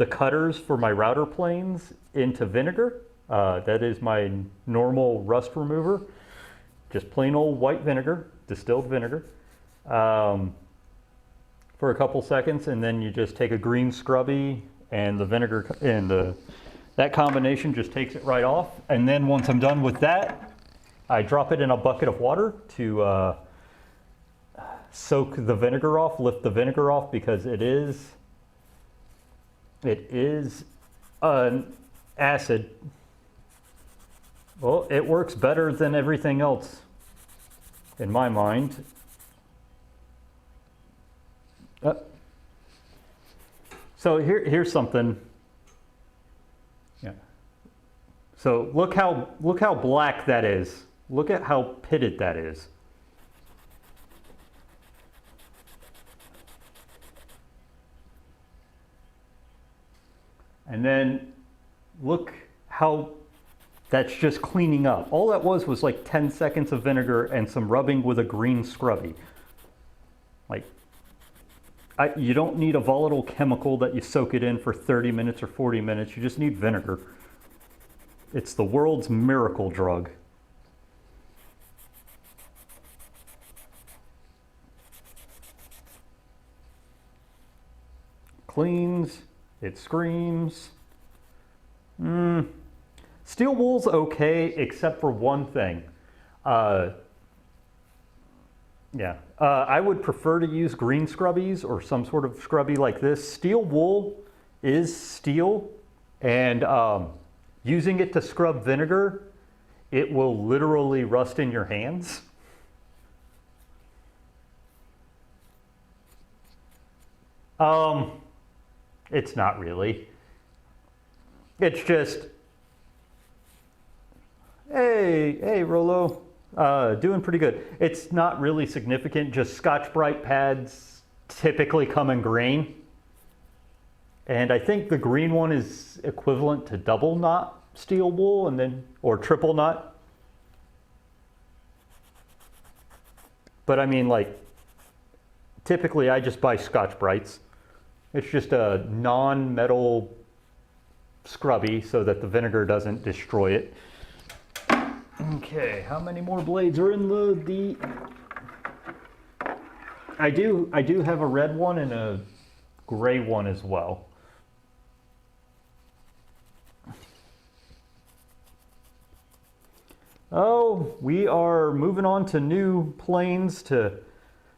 cutters for my router planes into vinegar. That is my normal rust remover. Just plain old white vinegar, distilled vinegar, for a couple seconds, and then you just take a green scrubby and the vinegar and that combination just takes it right off. And then once I'm done with that, I drop it in a bucket of water to soak the vinegar off, lift the vinegar off, because it is an acid. Well, it works better than everything else in my mind. So here's something. Yeah. So look how black that is. Look at how pitted that is. And then look how that's just cleaning up. All that was like 10 seconds of vinegar and some rubbing with a green scrubby. Like, you don't need a volatile chemical that you soak it in for 30 minutes or 40 minutes. You just need vinegar. It's the world's miracle drug. Cleans, it screams. Steel wool's okay, except for one thing. I would prefer to use green scrubbies or some sort of scrubby like this. Steel wool is steel, and using it to scrub vinegar, it will literally rust in your hands. It's not really. It's just, hey, Rolo. Doing pretty good. It's not really significant, just Scotch-Brite pads typically come in green. And I think the green one is equivalent to double knot steel wool, and then, or triple knot. But I mean, like, typically I just buy Scotch-Brites. It's just a non-metal scrubby so that the vinegar doesn't destroy it. Okay, how many more blades are in the I do have a red one and a gray one as well. Oh, we are moving on to new planes, to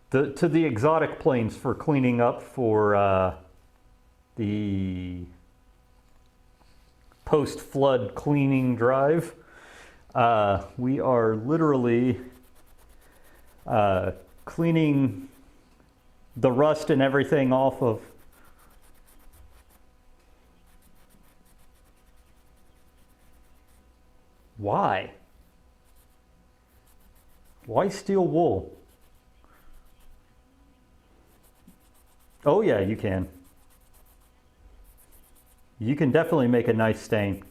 the exotic planes for cleaning up for the post-flood cleaning drive. We are literally cleaning the rust and everything off of. Why? Why steel wool? Oh yeah, you can. You can definitely make a nice stain.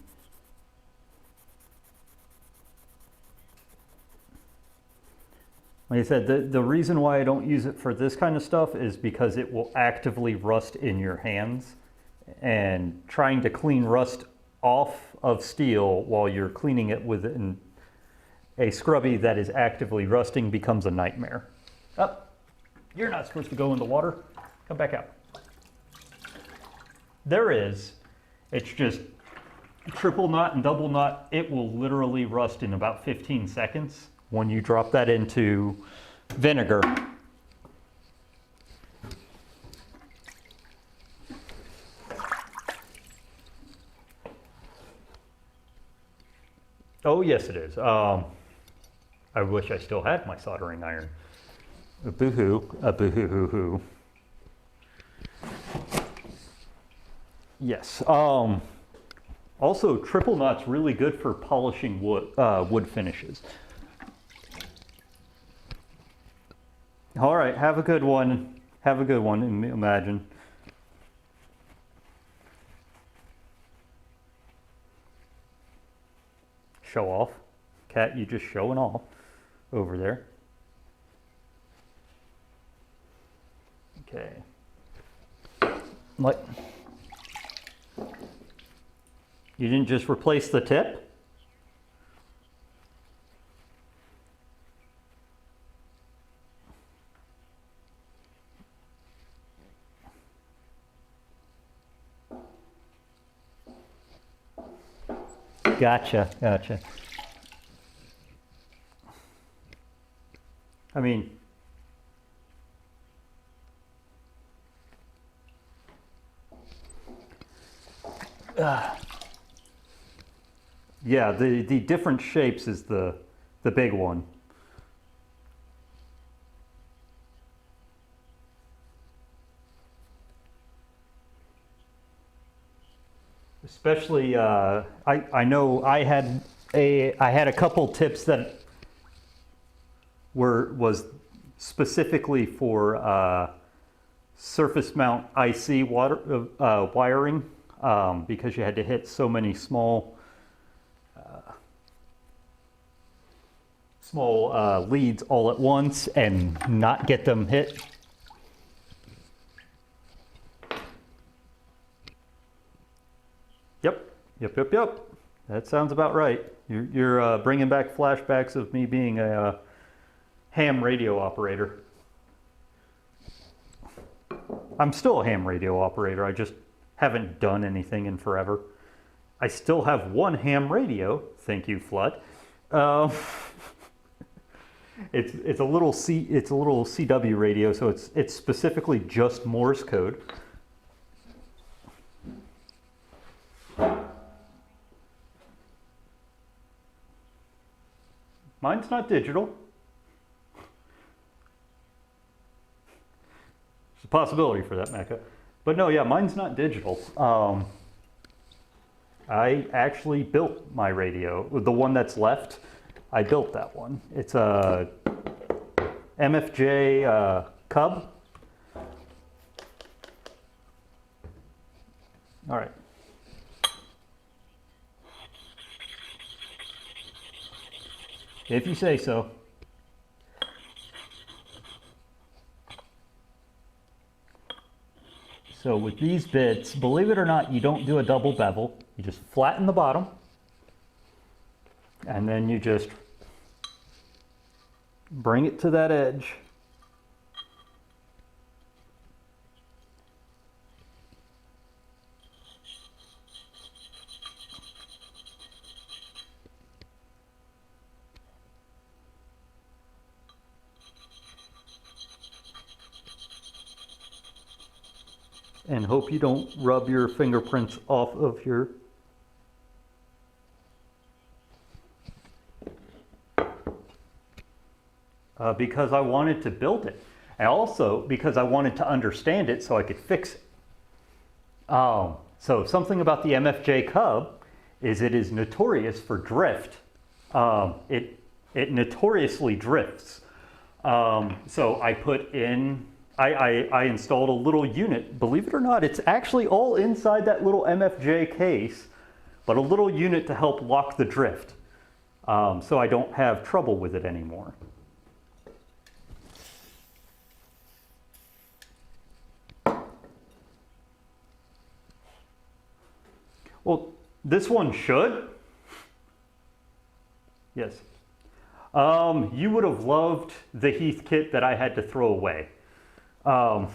Like I said, the reason why I don't use it for this kind of stuff is because it will actively rust in your hands, and trying to clean rust off of steel while you're cleaning it with a scrubby that is actively rusting becomes a nightmare. Oh, you're not supposed to go in the water. Come back out. There is. It's just triple knot and double knot. It will literally rust in about 15 seconds. When you drop that into vinegar. Oh yes it is. I wish I still had my soldering iron. A boo-hoo, a boo-hoo-hoo-hoo. Yes. Also, triple knot's really good for polishing wood finishes. All right, have a good one. Have a good one, Imagine. show off. Cat, you just showing off over there. Okay. What? You didn't just replace the tip? Gotcha, gotcha. I mean, yeah, the different shapes is the big one. Especially, I know I had a couple tips that was specifically for surface mount IC wiring, because you had to hit so many small leads all at once and not get them hit. Yep. That sounds about right. You're bringing back flashbacks of me being a ham radio operator. I'm still a ham radio operator. I just haven't done anything in forever. I still have one ham radio. Thank you, Flood. It's a little CW radio, so it's specifically just Morse code. Mine's not digital. There's a possibility for that, Mecca. But no, yeah, mine's not digital. I actually built my radio. The one that's left, I built that one. It's a MFJ Cub. All right. If you say so. So with these bits, believe it or not, you don't do a double bevel. You just flatten the bottom, and then you just bring it to that edge. And hope you don't rub your fingerprints off of your... because I wanted to build it. And also because I wanted to understand it so I could fix it. So something about the MFJ Cub is it is notorious for drift. It notoriously drifts. So I put in... I installed a little unit. Believe it or not, it's actually all inside that little MFJ case, but a little unit to help lock the drift, so I don't have trouble with it anymore. Well, this one should. Yes. You would have loved the Heath kit that I had to throw away. And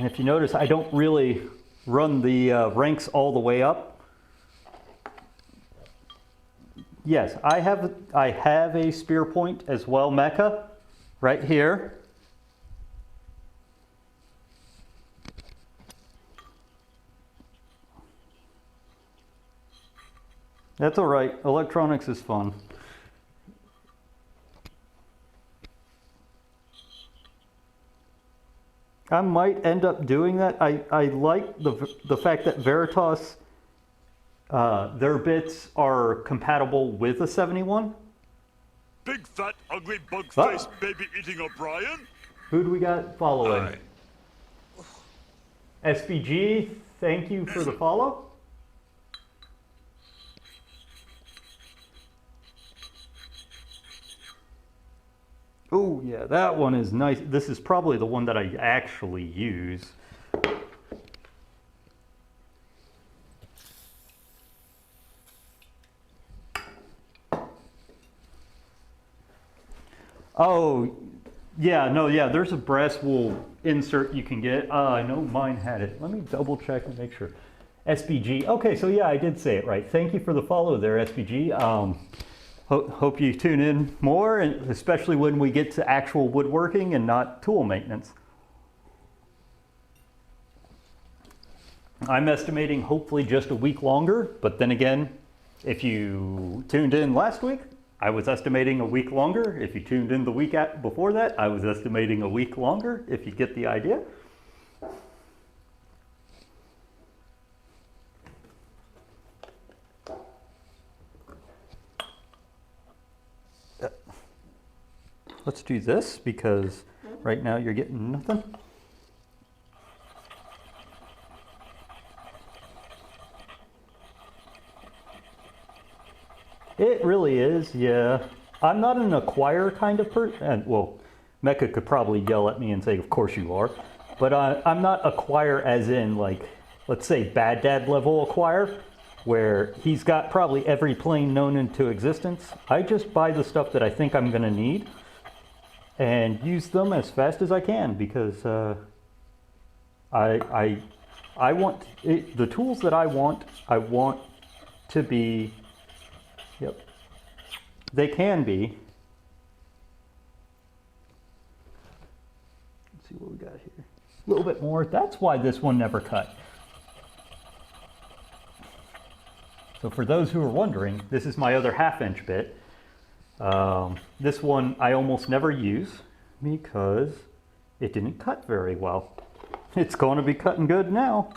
if you notice, I don't really run the ranks all the way up. Yes, I have a spear point as well, Mecca, right here. That's all right. Electronics is fun. I might end up doing that. I like the fact that Veritas, their bits are compatible with a 71.
Big fat ugly bug faced baby eating O'Brien?
Who do we got following?
Aye.
SBG, thank you for the follow. Oh yeah, that one is nice. This is probably the one that I actually use. Oh, yeah, no, yeah, there's a brass wool insert you can get. I know mine had it. Let me double check and make sure. SBG, okay, so yeah, I did say it right. Thank you for the follow there, SBG. Hope you tune in more, and especially when we get to actual woodworking and not tool maintenance. I'm estimating hopefully just a week longer, but then again, if you tuned in last week, I was estimating a week longer. If you tuned in the week before that, I was estimating a week longer, if you get the idea. Let's do this because right now you're getting nothing. It really is, yeah. I'm not an acquire kind of person, and well, Mecca could probably yell at me and say, of course you are, but I'm not acquire as in like, let's say Bad Dad level acquire, where he's got probably every plane known into existence. I just buy the stuff that I think I'm gonna need and use them as fast as I can because I want the tools that I want to be. Yep, they can be. Let's see what we got here. A little bit more. That's why this one never cut. So for those who are wondering, this is my other 1/2 inch bit. This one I almost never use because it didn't cut very well. It's going to be cutting good now.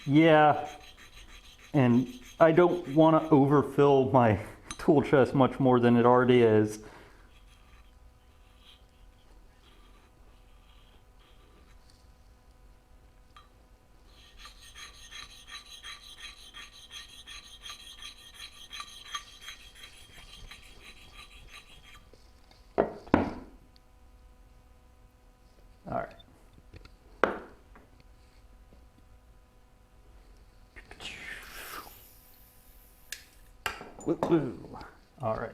Yeah, and I don't want to overfill my tool chest much more than it already is. All right. Woo-hoo. All right.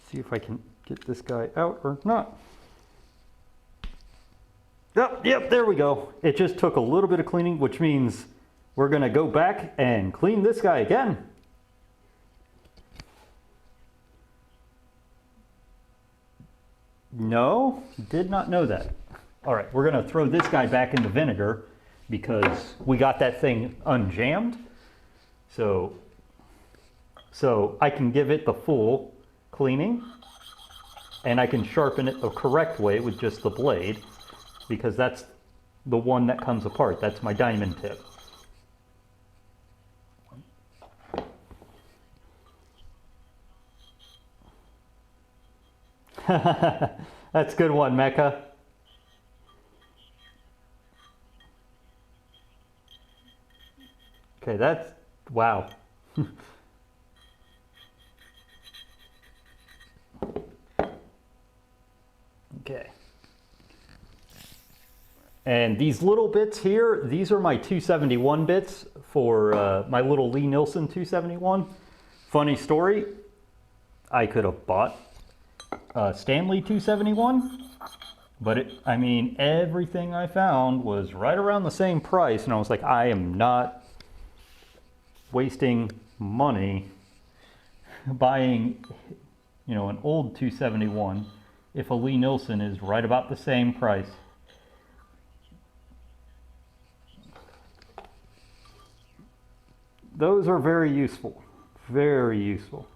See if I can get this guy out or not. Yep, there we go. It just took a little bit of cleaning, which means we're going to go back and clean this guy again. No, did not know that. All right, we're going to throw this guy back in the vinegar because we got that thing unjammed. So I can give it the full cleaning and I can sharpen it the correct way with just the blade because that's the one that comes apart. That's my diamond tip. That's a good one, Mecca. Okay, that's, wow. Okay. And these little bits here, these are my 271 bits for my little Lee Nielsen 271. Funny story, I could have bought Stanley 271, but I mean, everything I found was right around the same price, and I was like, I am not wasting money buying, you know, an old 271 if a Lee Nielsen is right about the same price. Those are very useful. Very useful.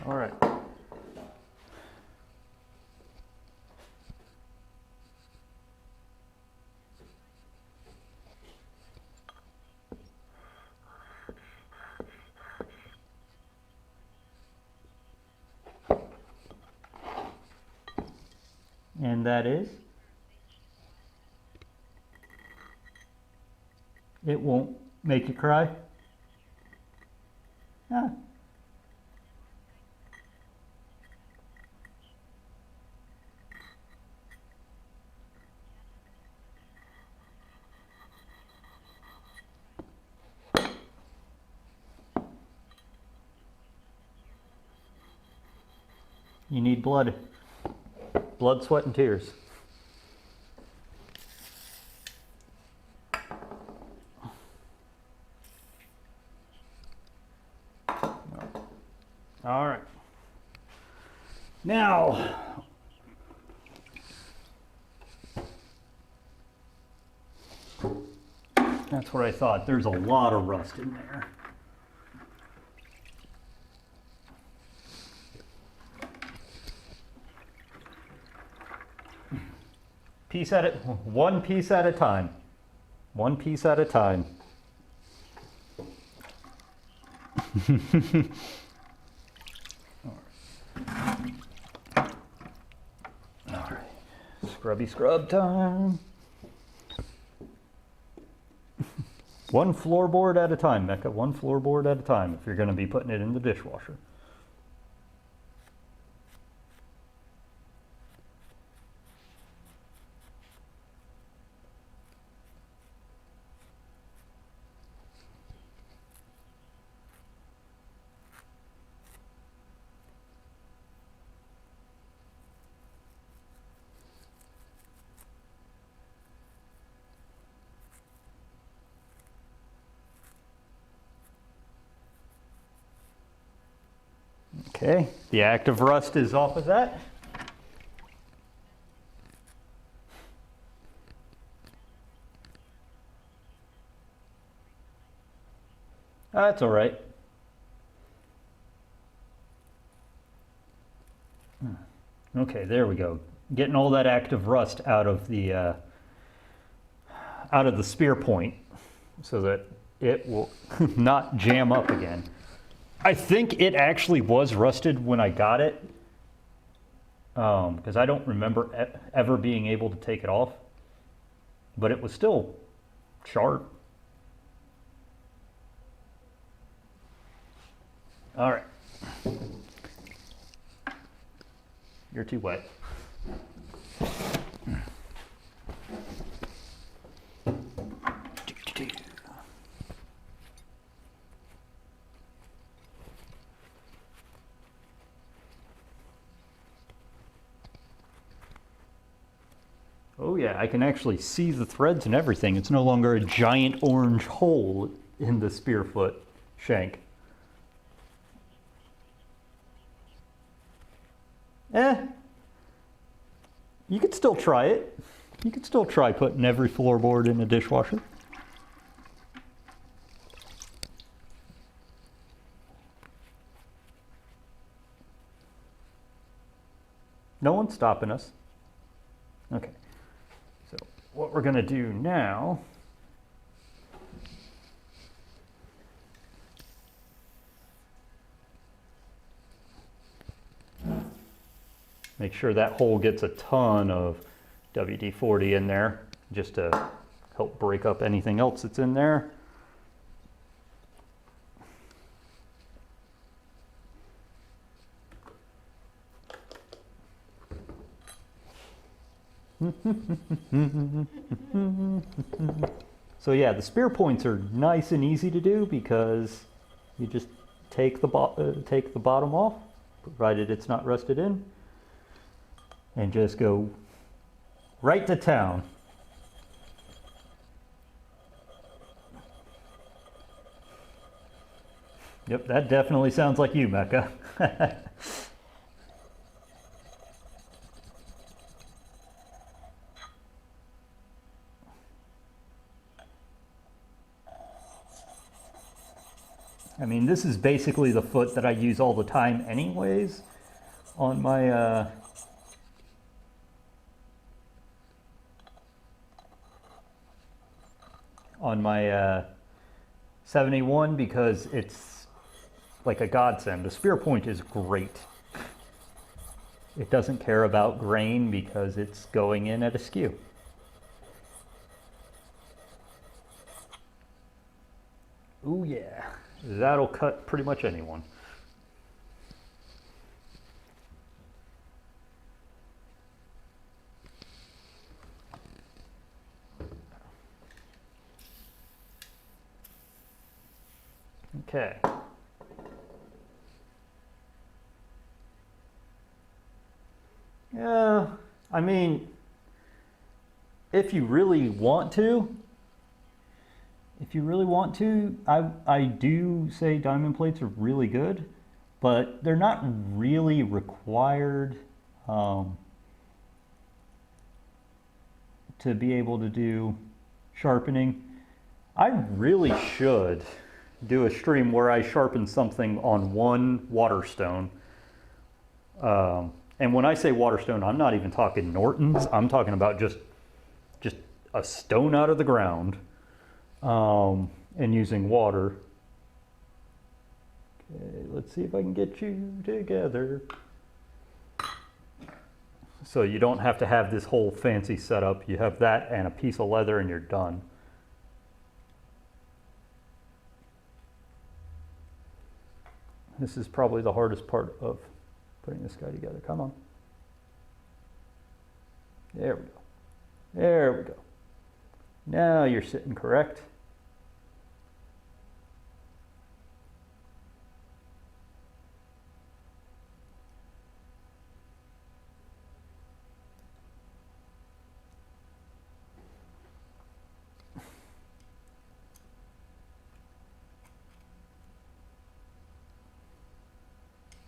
All right. And that is? It won't make you cry? Ah. You need blood. Blood, sweat, and tears. All right. Now, that's what I thought. There's a lot of rust in there. One piece at a time. One piece at a time. All right. Scrubby scrub time. One floorboard at a time, Mecca. One floorboard at a time if you're going to be putting it in the dishwasher. Okay, the active rust is off of that. That's all right. Okay, there we go. Getting all that active rust out of the spear point so that it will not jam up again. I think it actually was rusted when I got it, because I don't remember ever being able to take it off, but it was still sharp. All right. You're too wet. Oh yeah, I can actually see the threads and everything. It's no longer a giant orange hole in the spearfoot shank. You could still try it. You could still try putting every floorboard in a dishwasher. No one's stopping us. Okay. So what we're going to do now make sure that hole gets a ton of WD-40 in there just to help break up anything else that's in there. So yeah, the spear points are nice and easy to do because you just take the bottom off, provided it's not rusted in, and just go right to town. Yep, that definitely sounds like you, Mecca. I mean, this is basically the foot that I use all the time anyways on my 71 because it's like a godsend. The spear point is great. It doesn't care about grain because it's going in at a skew. Ooh yeah, that'll cut pretty much anyone. Okay. Yeah, I mean, if you really want to, I do say diamond plates are really good, but they're not really required to be able to do sharpening. I really should do a stream where I sharpen something on one waterstone. And when I say waterstone, I'm not even talking Norton's. I'm talking about just a stone out of the ground and using water. Okay, let's see if I can get you together. So you don't have to have this whole fancy setup. You have that and a piece of leather and you're done. This is probably the hardest part of putting this guy together. Come on. There we go. There we go. Now you're sitting correct.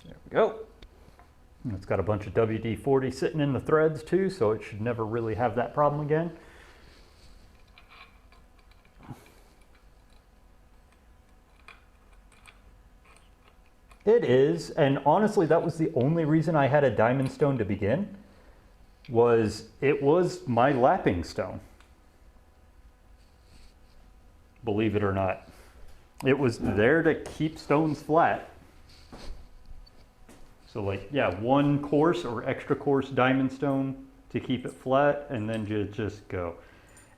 There we go. It's got a bunch of WD-40 sitting in the threads too, so it should never really have that problem again. It is, and honestly that was the only reason I had a diamond stone to begin, was it was my lapping stone. Believe it or not. It was there to keep stones flat. So like, yeah, one coarse or extra coarse diamond stone to keep it flat, and then just go.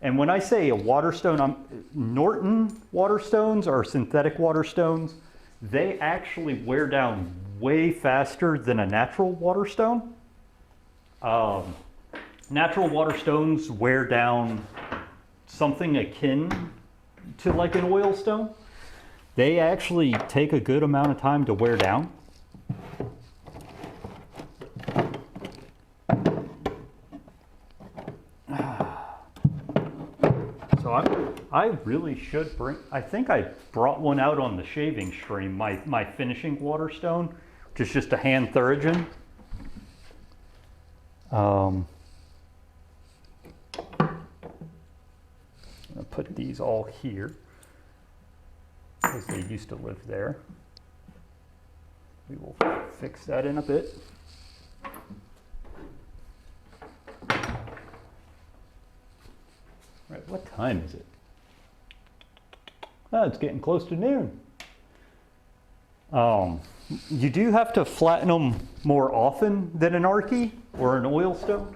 And when I say a water stone, Norton water stones are synthetic water stones. They actually wear down way faster than a natural water stone. Natural water stones wear down something akin to like an oil stone. They actually take a good amount of time to wear down. So I really should bring, I think I brought one out on the shaving stream, my finishing water stone, which is just a hand Thurigan. I'll put these all here, because they used to live there. We will fix that in a bit. Right, what time is it? Oh, it's getting close to noon. You do have to flatten them more often than an Archie or an oil stone,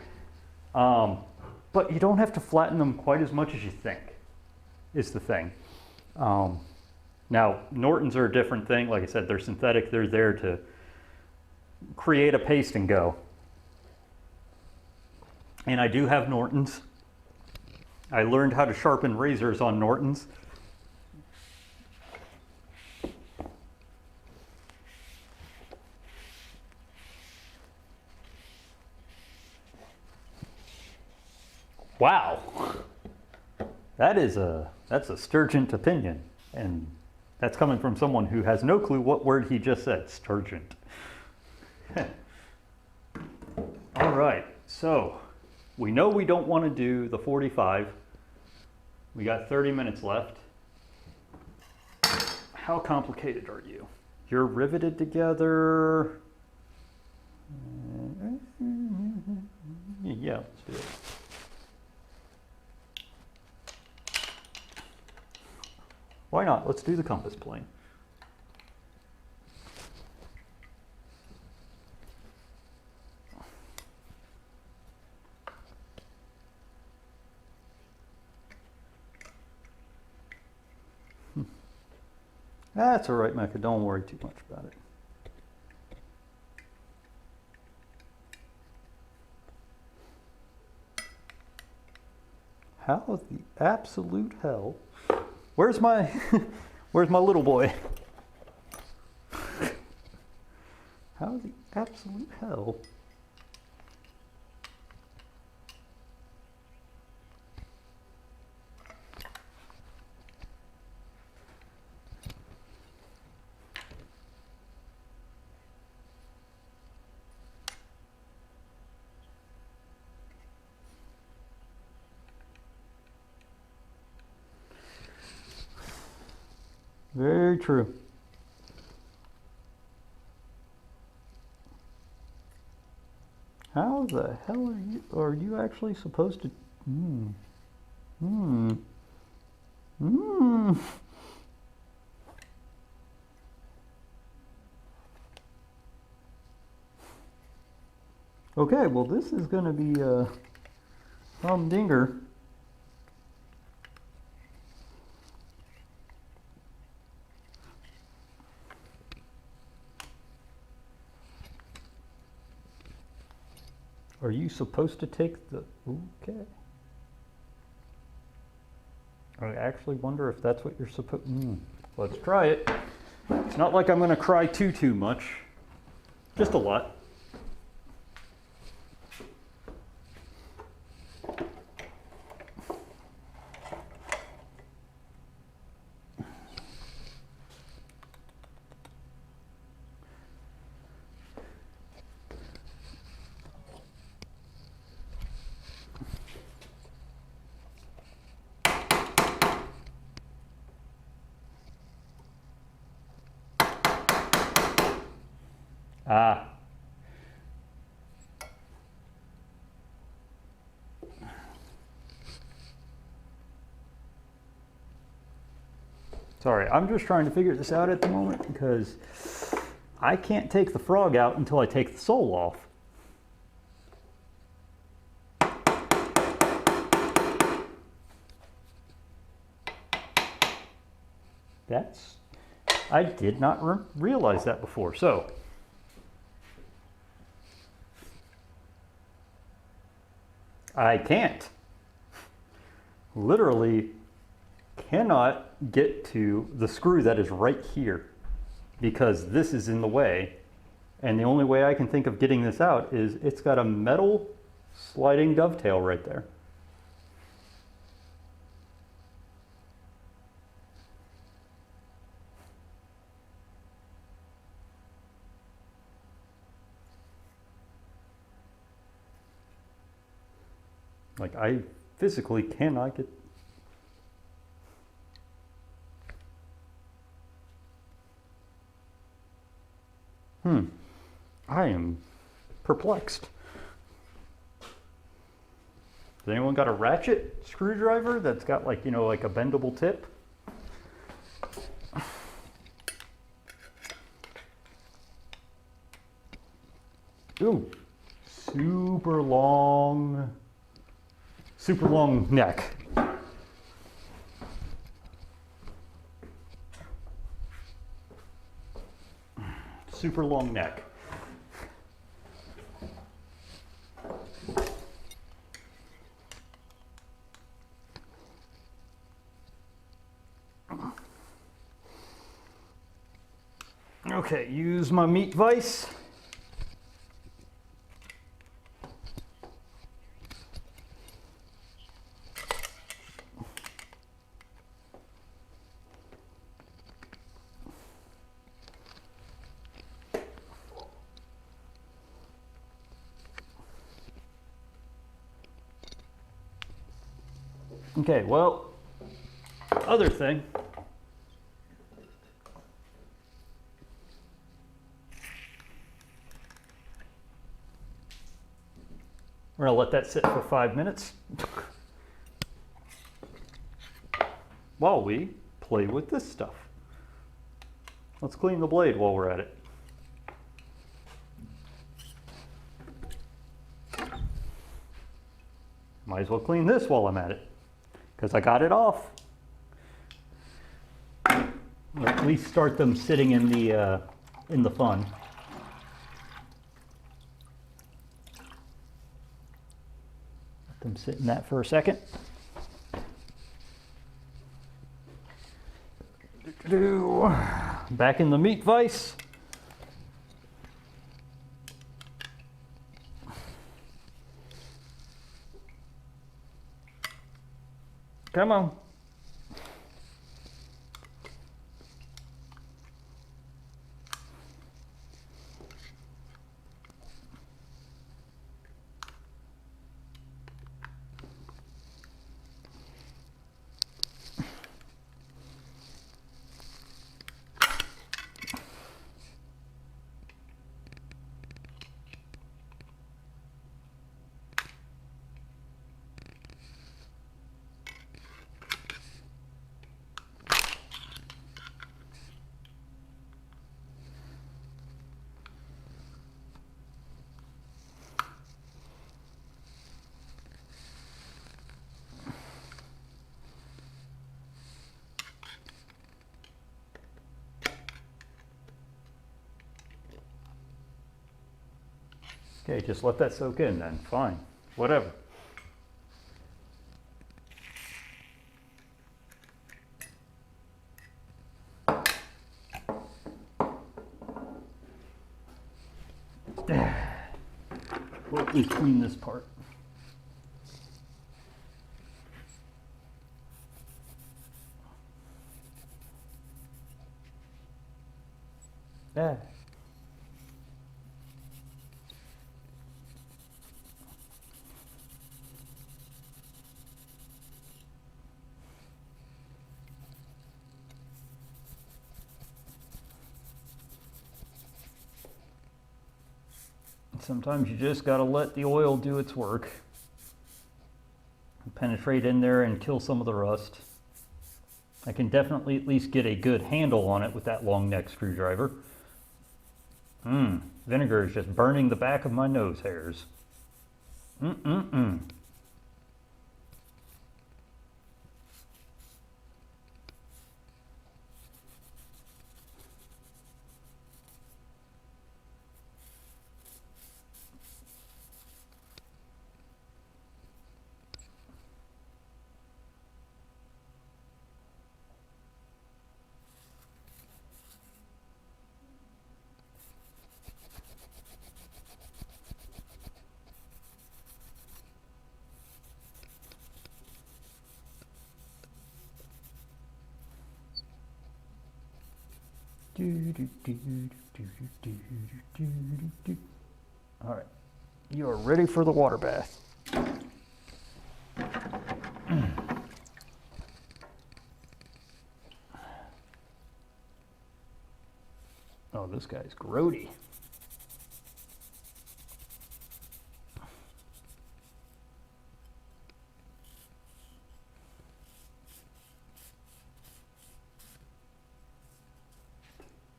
but you don't have to flatten them quite as much as you think, is the thing. Now, Nortons are a different thing. Like I said, they're synthetic. They're there to create a paste and go. And I do have Nortons. I learned how to sharpen razors on Nortons. Wow, that's a stringent opinion, and that's coming from someone who has no clue what word he just said, stringent. All right, so we know we don't want to do the 45. We got 30 minutes left. How complicated are you? You're riveted together. Yeah, let's do it. Why not? Let's do the compass plane. That's all right, Mecca. Don't worry too much about it. How the absolute hell? Where's my where's my little boy? How the absolute hell? Very true. How the hell are you actually supposed to? Okay, well this is going to be a humdinger. Are you supposed to take the, okay. I actually wonder if that's what you're supposed, let's try it. It's not like I'm going to cry too much, just a lot. Ah. Sorry, I'm just trying to figure this out at the moment because I can't take the frog out until I take the soul off. That's, I did not realize that before. So, I can't. Literally cannot get to the screw that is right here because this is in the way. And the only way I can think of getting this out is it's got a metal sliding dovetail right there. Like I physically cannot get. I am perplexed. Has anyone got a ratchet screwdriver that's got like, you know, like a bendable tip? Ooh, super long neck. Super long neck. Okay, use my meat vise. Okay, well, other thing, We're gonna let that sit for 5 minutes while we play with this stuff. Let's clean the blade while we're at it. Might as well clean this while I'm at it, because I got it off. Or at least start them sitting in the fun. Let them sit in that for a second. Back in the meat vise. Come on. Okay, just let that soak in then. Fine. Whatever. Let me clean this part. Yeah. Sometimes you just got to let the oil do its work. Penetrate in there and kill some of the rust. I can definitely at least get a good handle on it with that long neck screwdriver. Vinegar is just burning the back of my nose hairs. All right, you are ready for the water bath. Oh, this guy's grody.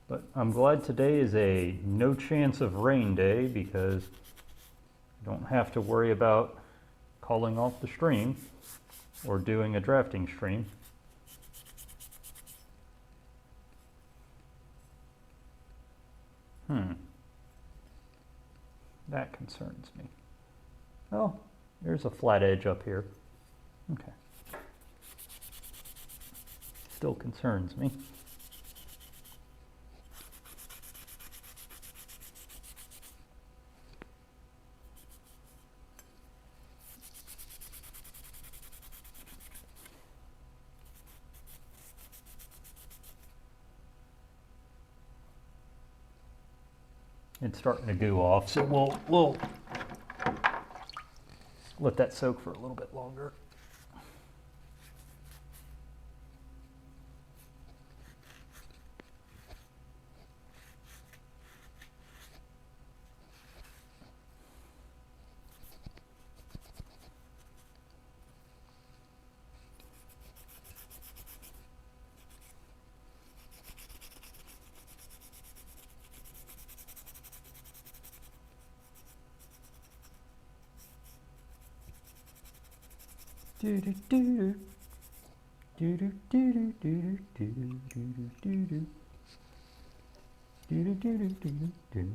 But I'm glad today is a no chance of rain day because you don't have to worry about calling off the stream or doing a drafting stream. That concerns me. Oh, there's a flat edge up here. Okay. Still concerns me. It's starting to goo off, so we'll let that soak for a little bit longer. Do-do-do-do. Do-do-do-do-do-do-do-do-do-do. Do-do-do-do-do-do-do.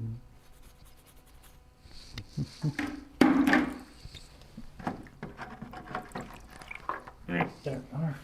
There are.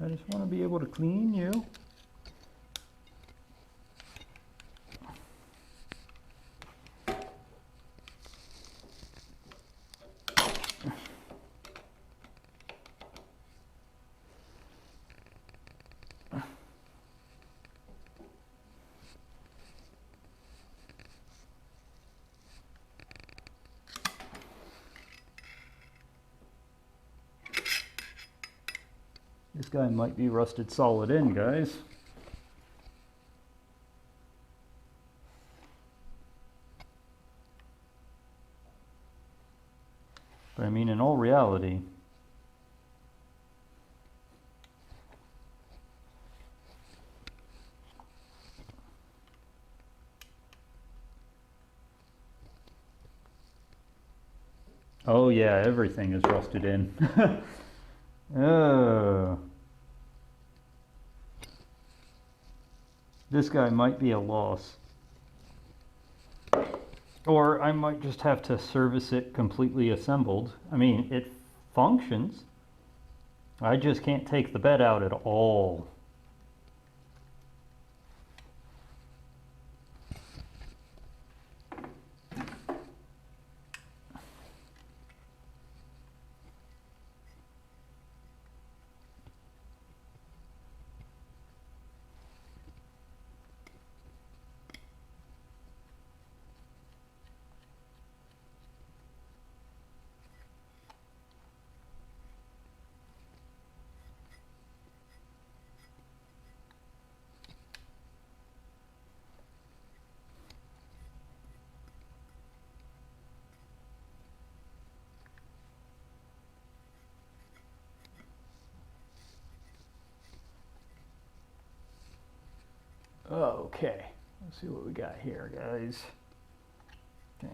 I just want to be able to clean you. This guy might be rusted solid in, guys. But I mean, in all reality, oh yeah, everything is rusted in. Oh. This guy might be a loss. Or I might just have to service it completely assembled. I mean, it functions. I just can't take the bed out at all. Okay, let's see what we got here, guys. Okay.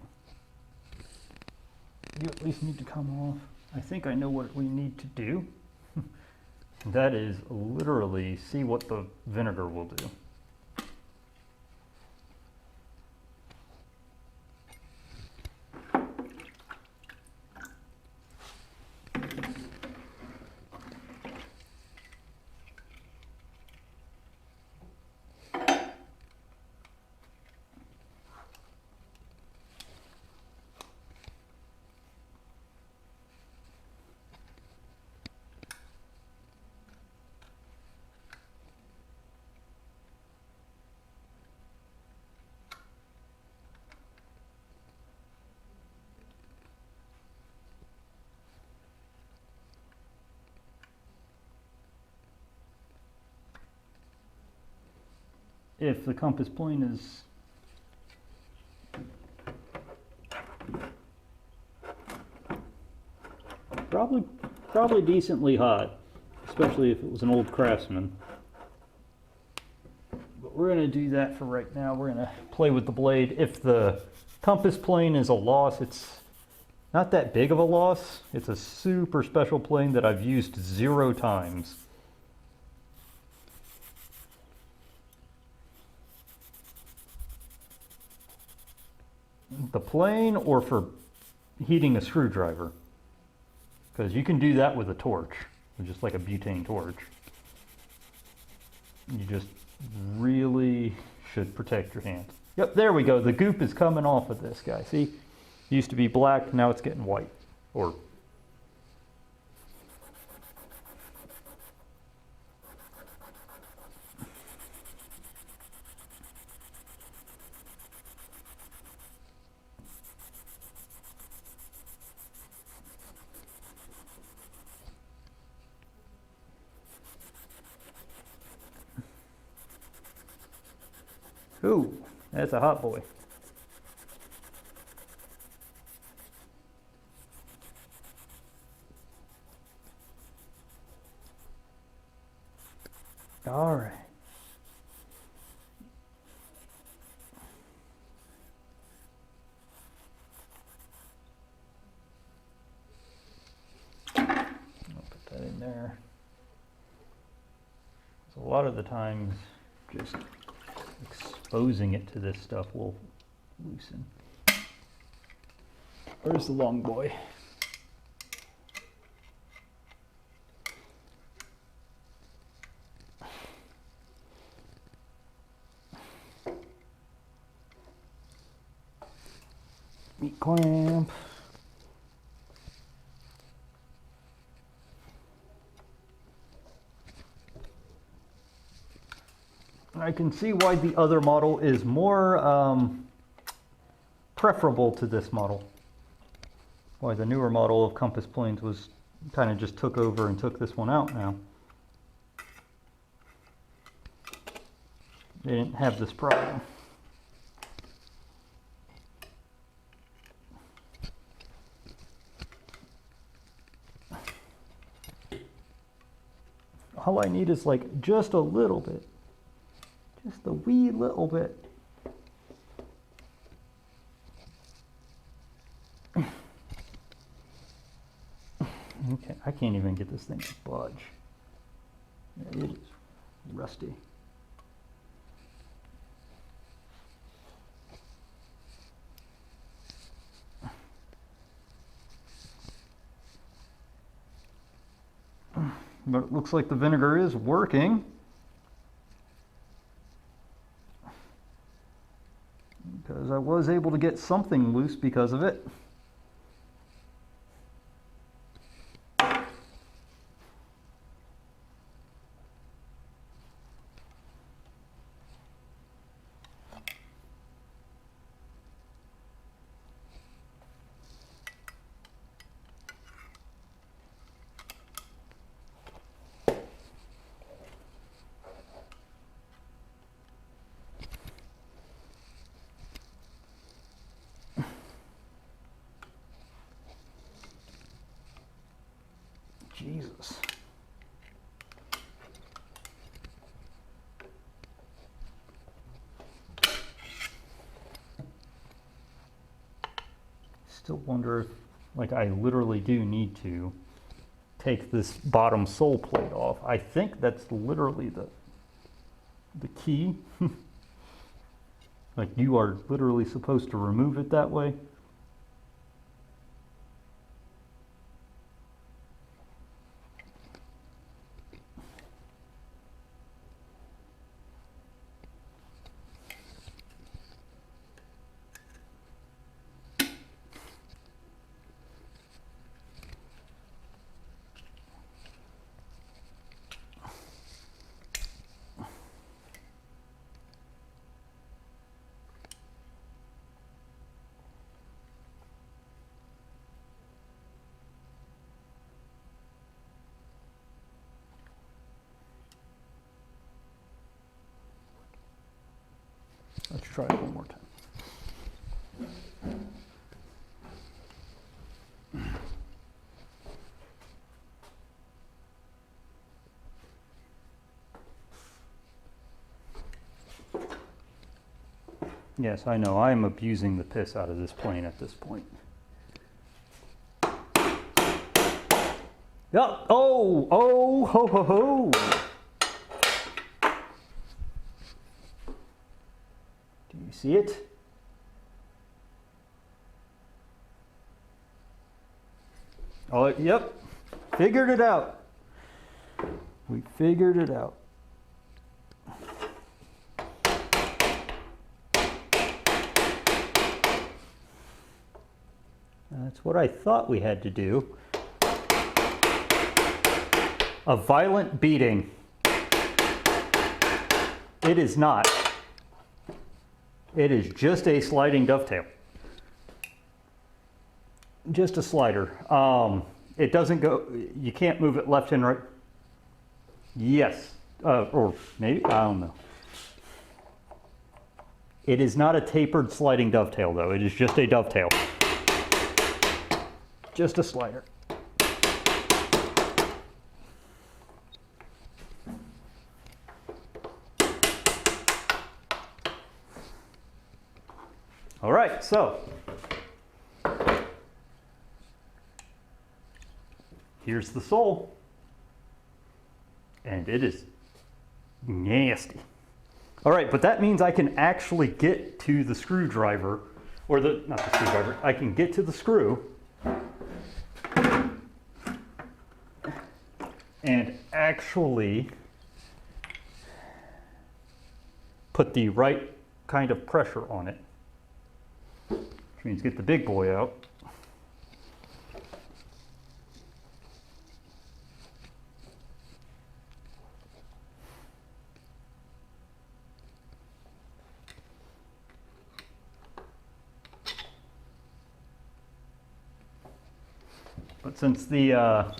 You at least need to come off. I think I know what we need to do. That is literally see what the vinegar will do. If the compass plane is probably decently hot, especially if it was an old Craftsman. But we're going to do that for right now. We're going to play with the blade. If the compass plane is a loss, it's not that big of a loss. It's a super special plane that I've used 0 times. The plane or for heating a screwdriver, because you can do that with a torch, just like a butane torch. You just really should protect your hands. Yep, there we go. The goop is coming off of this guy. See? It used to be black, now it's getting white. Or ooh, that's a hot boy. All right. I'll put that in there. So a lot of the times, just exposing it to this stuff will loosen. Where's the long boy? Meat clamp. I can see why the other model is more preferable to this model. Why the newer model of compass planes was kind of just took over and took this one out now. They didn't have this problem. All I need is like just a little bit. Just a wee little bit. Okay, I can't even get this thing to budge. It is rusty. But it looks like the vinegar is working. Because I was able to get something loose because of it. Jesus. Still wonder if, like, I literally do need to take this bottom sole plate off. I think that's literally the key. Like, you are literally supposed to remove it that way. Let's try it one more time. Yes, I know, I am abusing the piss out of this plane at this point. Yep. Oh, ho, ho, ho. Do you see it? Oh, yep. Figured it out. We figured it out. That's what I thought we had to do. A violent beating. It is not. It is just a sliding dovetail. Just a slider. It doesn't go, you can't move it left and right. Yes, or maybe, I don't know. It is not a tapered sliding dovetail though. It is just a dovetail. Just a slider. All right, so here's the sole, and it is nasty. All right, but that means I can actually get to the screwdriver, or not the screwdriver, I can get to the screw and actually put the right kind of pressure on it, which means get the big boy out. But since the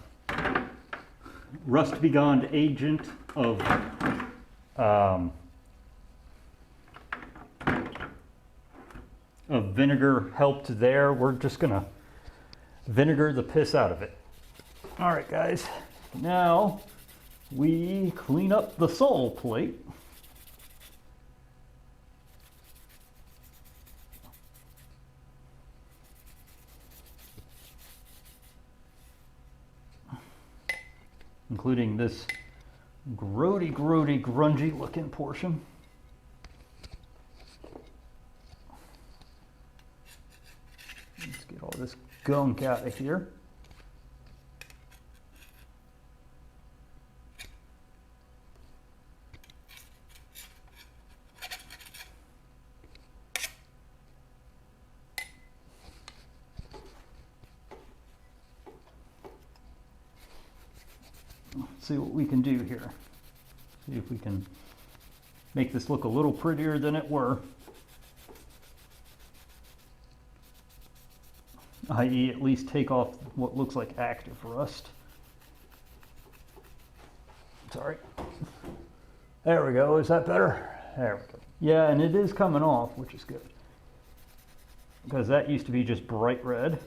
rust-begone agent of vinegar helped there, we're just gonna vinegar the piss out of it. All right, guys, now we clean up the sole plate. Including this grody, grungy looking portion. Let's get all this gunk out of here. See what we can do here. See if we can make this look a little prettier than it were. I.e. at least take off what looks like active rust. Sorry. There we go. Is that better? There we go. Yeah, and it is coming off, which is good. Because that used to be just bright red.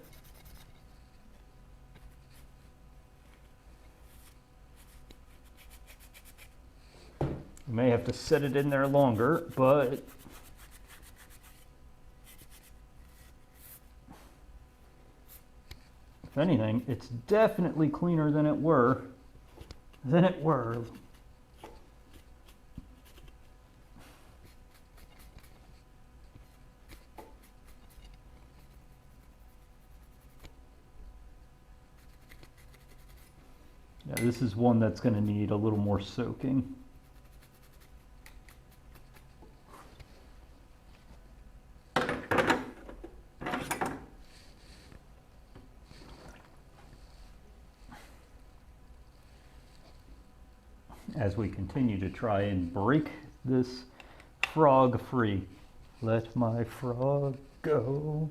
You may have to set it in there longer, but if anything, it's definitely cleaner than it were. Yeah, this is one that's going to need a little more soaking. As we continue to try and break this frog free. Let my frog go.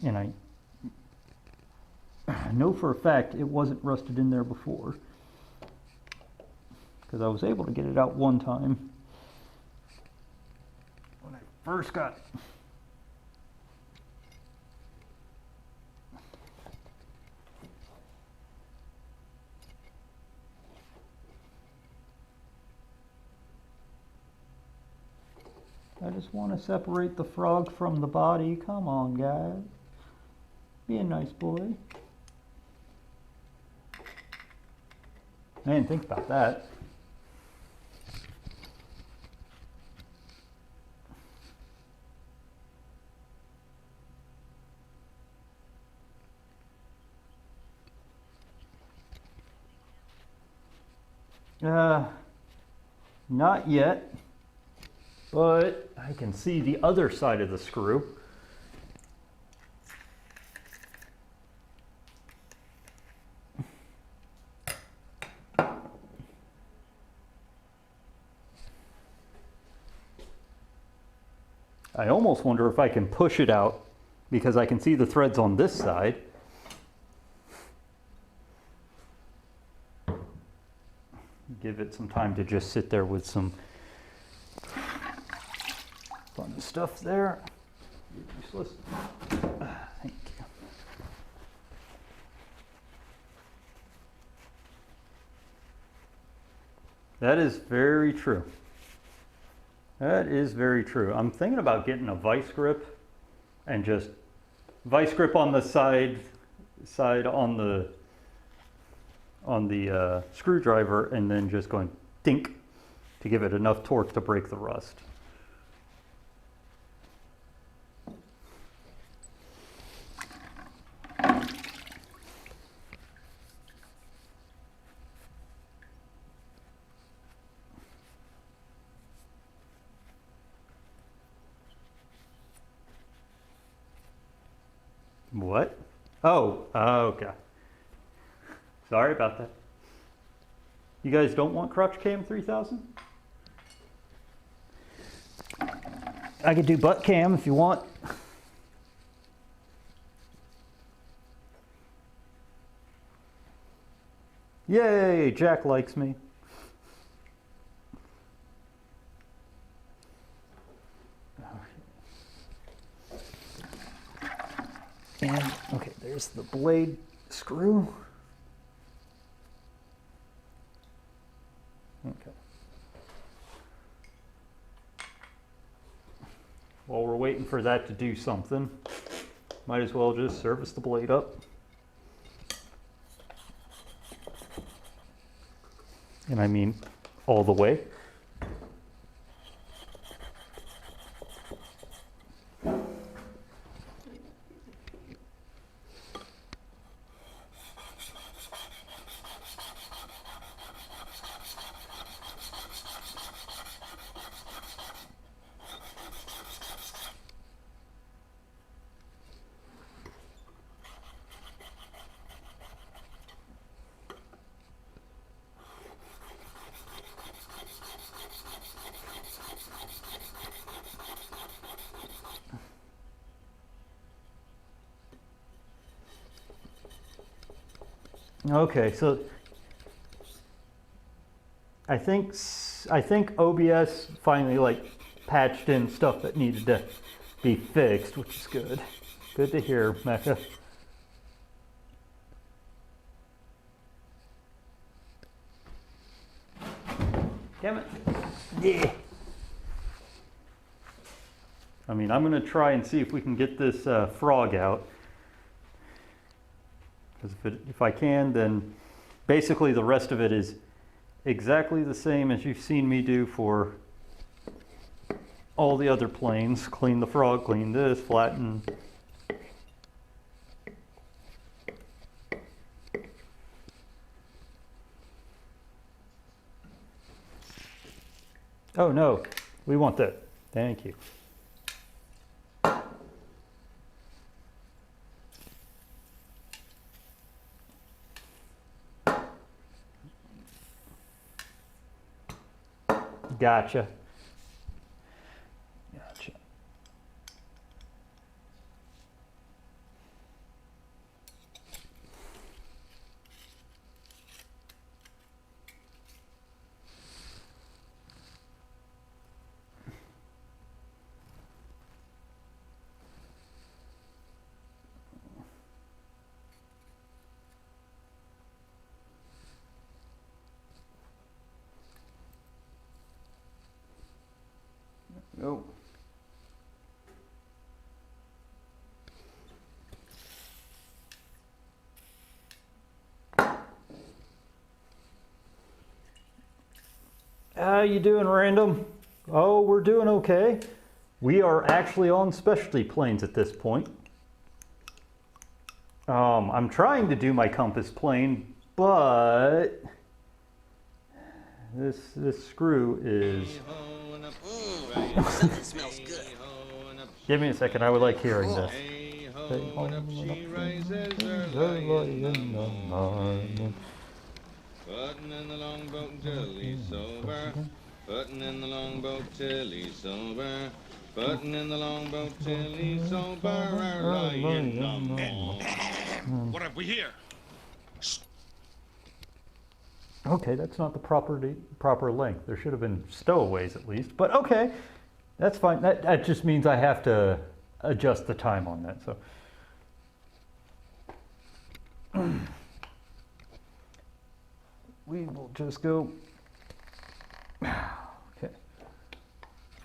And I know for a fact it wasn't rusted in there before, because I was able to get it out one time when I first got it. I just want to separate the frog from the body. Come on, guys. Be a nice boy. I didn't think about that. Not yet. but I can see the other side of the screw. I almost wonder if I can push it out because I can see the threads on this side. Give it some time to just sit there with some fun stuff there. Useless. Thank you. That is very true. That is very true. I'm thinking about getting a vice grip and just vice grip on the side on the screwdriver, and then just going dink to give it enough torque to break the rust. What? Oh, okay. Sorry about that. You guys don't want crotch cam 3000? I could do butt cam if you want. Yay, Jack likes me. And, okay, there's the blade screw. Okay. While we're waiting for that to do something, might as well just service the blade up. And I mean all the way. Okay, so I think OBS finally like patched in stuff that needed to be fixed, which is good. Good to hear, Mecca. Damn it. Yeah. I mean, I'm gonna try and see if we can get this frog out. Because if I can, then basically the rest of it is exactly the same as you've seen me do for all the other planes. Clean the frog, clean this, flatten. Oh no, we want that. Thank you. Gotcha. Gotcha. Go. How you doing, Random? Oh, we're doing okay. We are actually on specialty planes at this point. I'm trying to do my compass plane, but This screw is.
Something smells good.
Give me a second. I would like hearing this.
Putting in the longboat till he's sober. Putting in the longboat till he's sober. Putting in the longboat till he's sober. Early in the morning.
What have we here?
Okay, that's not the proper length. There should have been stowaways at least, but okay, that's fine. That just means I have to adjust the time on that. So we will just go. Okay.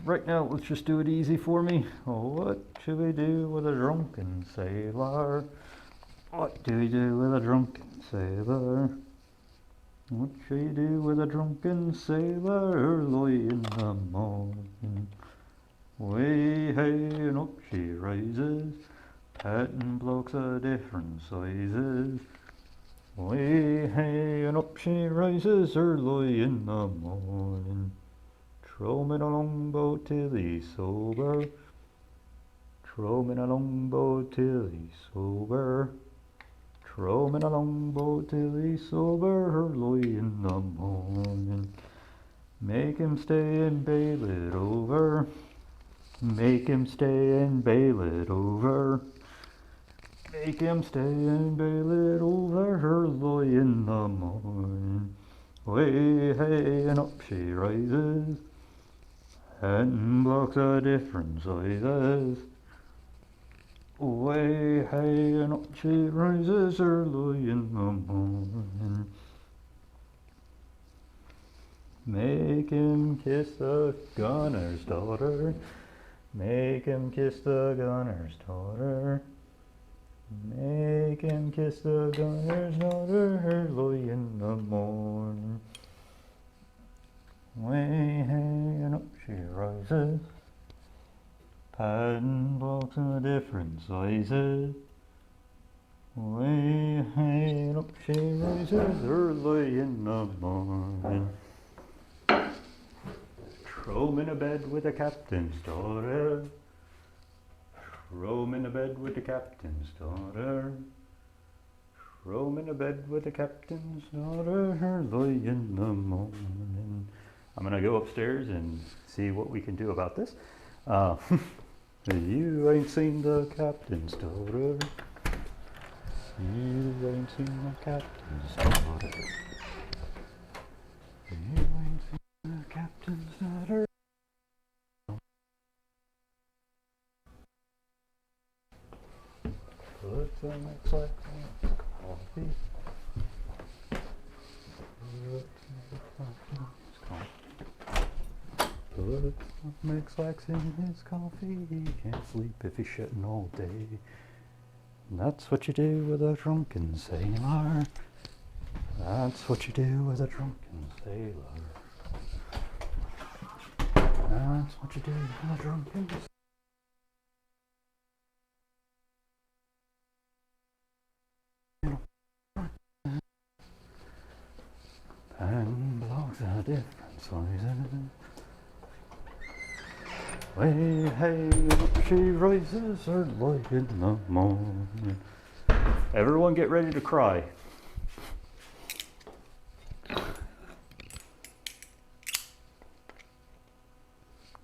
Right now, let's just do it easy for me. Oh, what should we do with a drunken sailor? What do we do with a drunken sailor? What shall you do with a drunken sailor early in the morning? Way, hey, and up she rises, patting blocks of different sizes. Way, hey, and up she rises early in the morning. Throw him in a longboat till he's sober. Throw him in a longboat till he's sober. Throw him in a longboat till he's sober early in the morning. Make him stay and bail it over. Make him stay and bail it over. Make him stay and bail it over early in the morning. Way, hey, and up she rises, and blocks of different sizes. Way, hey, and up she rises early in the morning. Make him kiss the gunner's daughter. Make him kiss the gunner's daughter. Make him kiss the gunner's daughter early in the morning. Way, hey, and up she rises, patting blocks of different sizes. Way, hey, and up she rises early in the morning. Throw him in a bed with the captain's daughter. Throw him in a bed with the captain's daughter. Throw him in a bed with the captain's daughter early in the morning. I'm gonna go upstairs and see what we can do about this. You ain't seen the captain's daughter. You ain't seen the captain's daughter. You ain't seen the captain's daughter. Put some X-Lax in coffee. Put some X-Lax in his coffee. He can't sleep if he's shitting all day. And that's what you do with a drunken sailor. That's what you do with a drunken sailor. That's what you do with a drunken sailor. And blocks are different sizes. Way, hey, up she rises early in the morning. Everyone get ready to cry.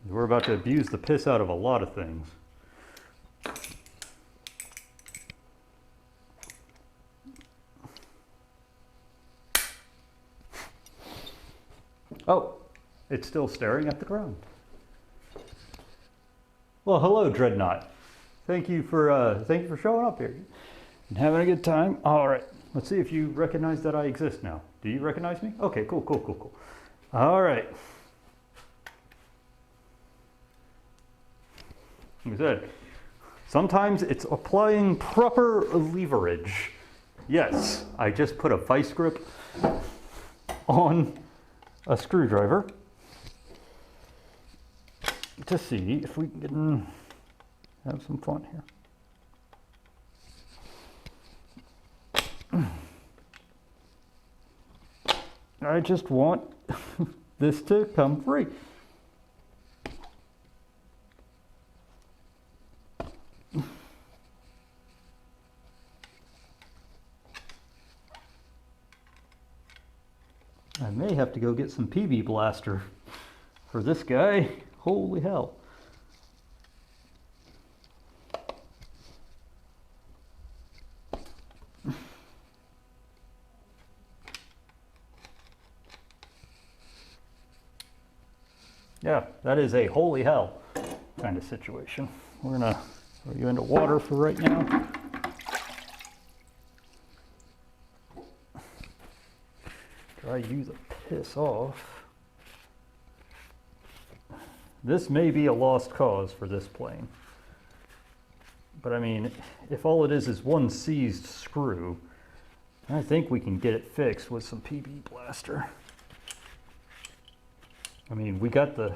We're about to abuse the piss out of a lot of things. Oh, it's still staring at the ground. Well, hello, Dreadnought. Thank you for showing up here and having a good time. All right, let's see if you recognize that I exist now. Do you recognize me? Okay, cool. All right. Like I said, sometimes it's applying proper leverage. Yes, I just put a vice grip on a screwdriver to see if we can have some fun here. I just want this to come free. I may have to go get some PB Blaster for this guy. Holy hell. Yeah, that is a holy hell kind of situation. We're gonna throw you into water for right now. Dry you the piss off. This may be a lost cause for this plane. But I mean, if all it is one seized screw, I think we can get it fixed with some PB Blaster. I mean, we got the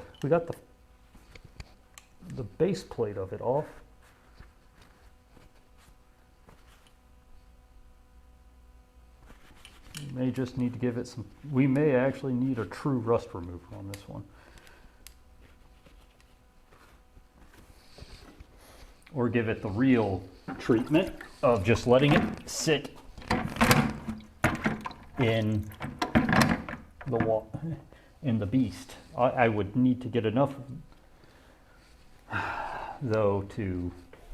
base plate of it off. We may just need to give it some, we may actually need a true rust remover on this one. Or give it the real treatment of just letting it sit in the beast. I would need to get enough though to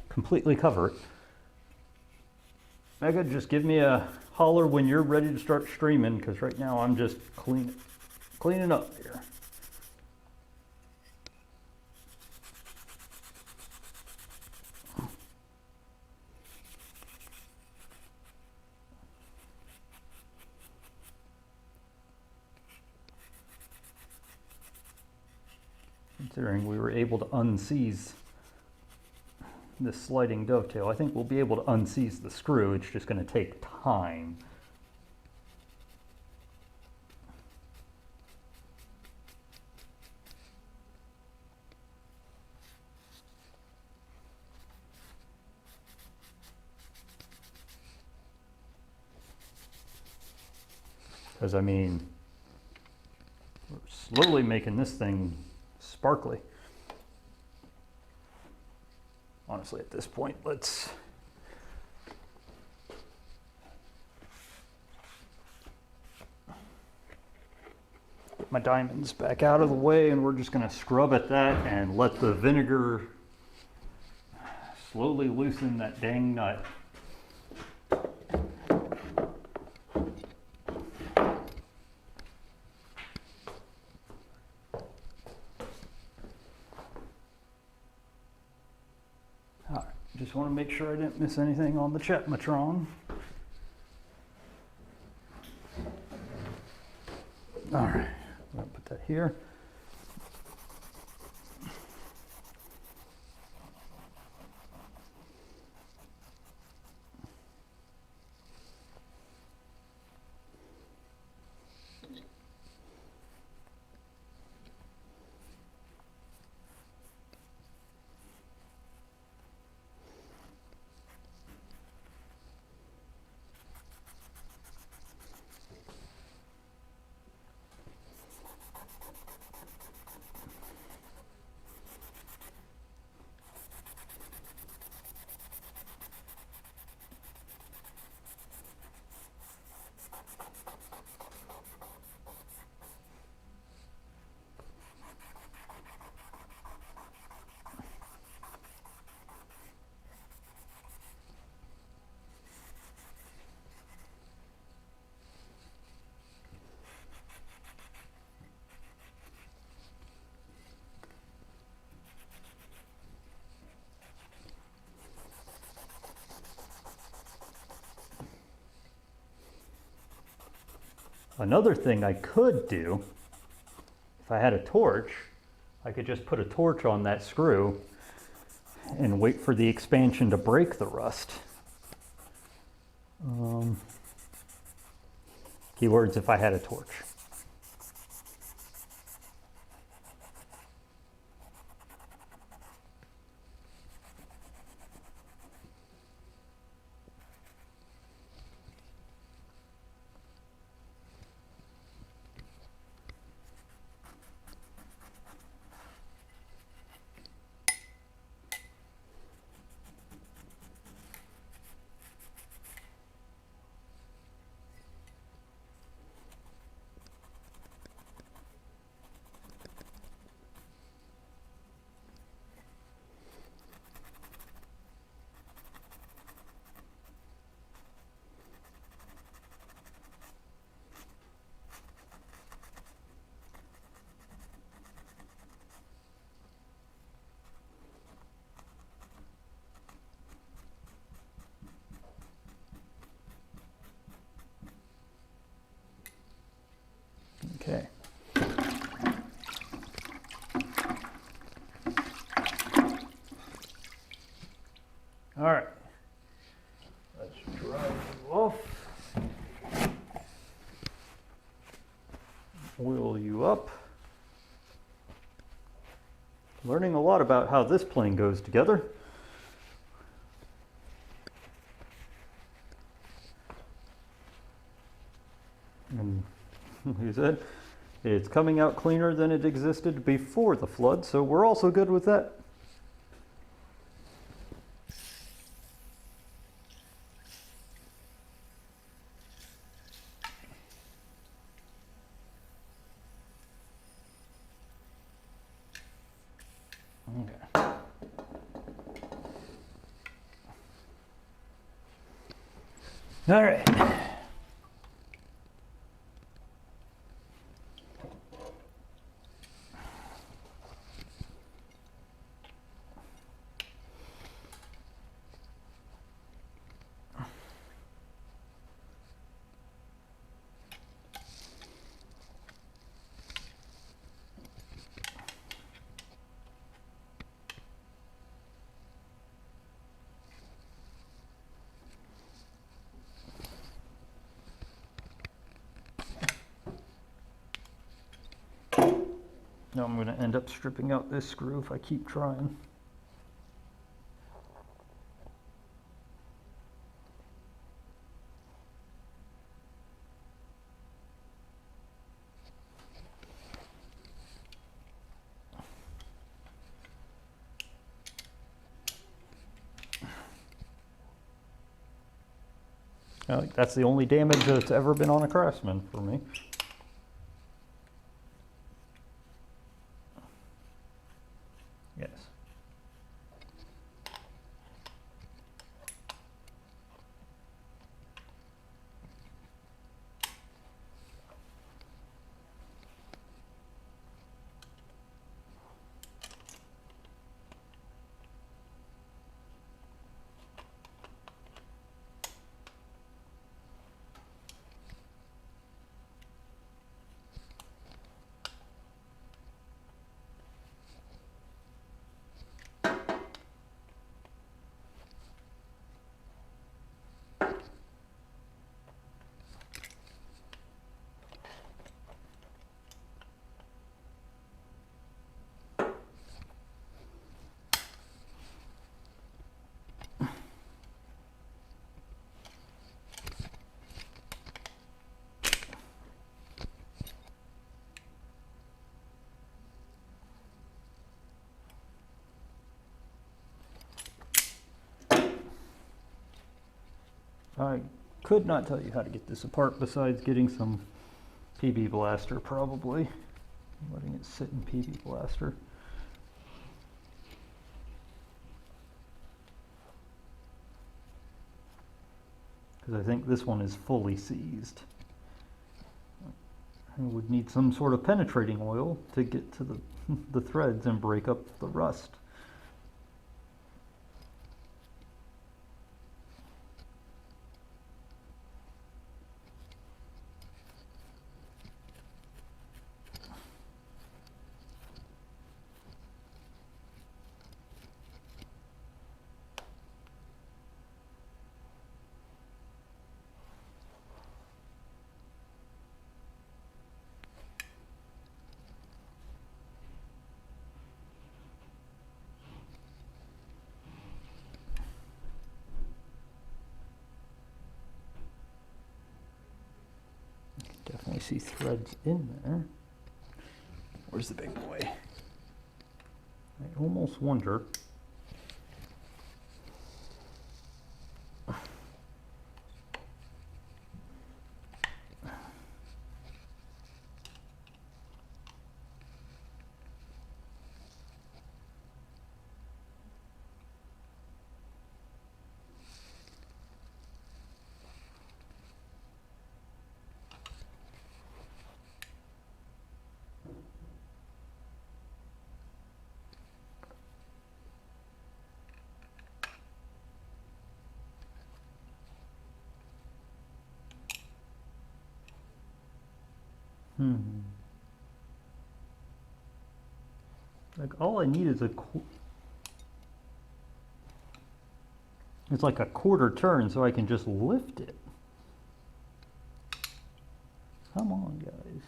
completely cover it. Mega, just give me a holler when you're ready to start streaming, because right now I'm just cleaning up here. Considering we were able to unseize this sliding dovetail, I think we'll be able to unseize the screw. It's just going to take time. Because I mean, we're slowly making this thing sparkly. Honestly, at this point, let's get my diamonds back out of the way, and we're just going to scrub at that and let the vinegar slowly loosen that dang nut. Just want to make sure I didn't miss anything on the Chetmatron. All right, I'm going to put that here. Another thing I could do, if I had a torch, I could just put a torch on that screw and wait for the expansion to break the rust. Keywords, if I had a torch. oil you up. Learning a lot about how this plane goes together. And like I said, it's coming out cleaner than it existed before the flood, so we're also good with that. Okay. All right. Now I'm going to end up stripping out this screw if I keep trying. That's the only damage that's ever been on a Craftsman for me. Yes. I could not tell you how to get this apart besides getting some PB Blaster, probably. Letting it sit in PB Blaster. Because I think this one is fully seized. I would need some sort of penetrating oil to get to the threads and break up the rust. Definitely see threads in there. Where's the big boy? I almost wonder. Like all I need is it's like a quarter turn so I can just lift it. Come on, guys.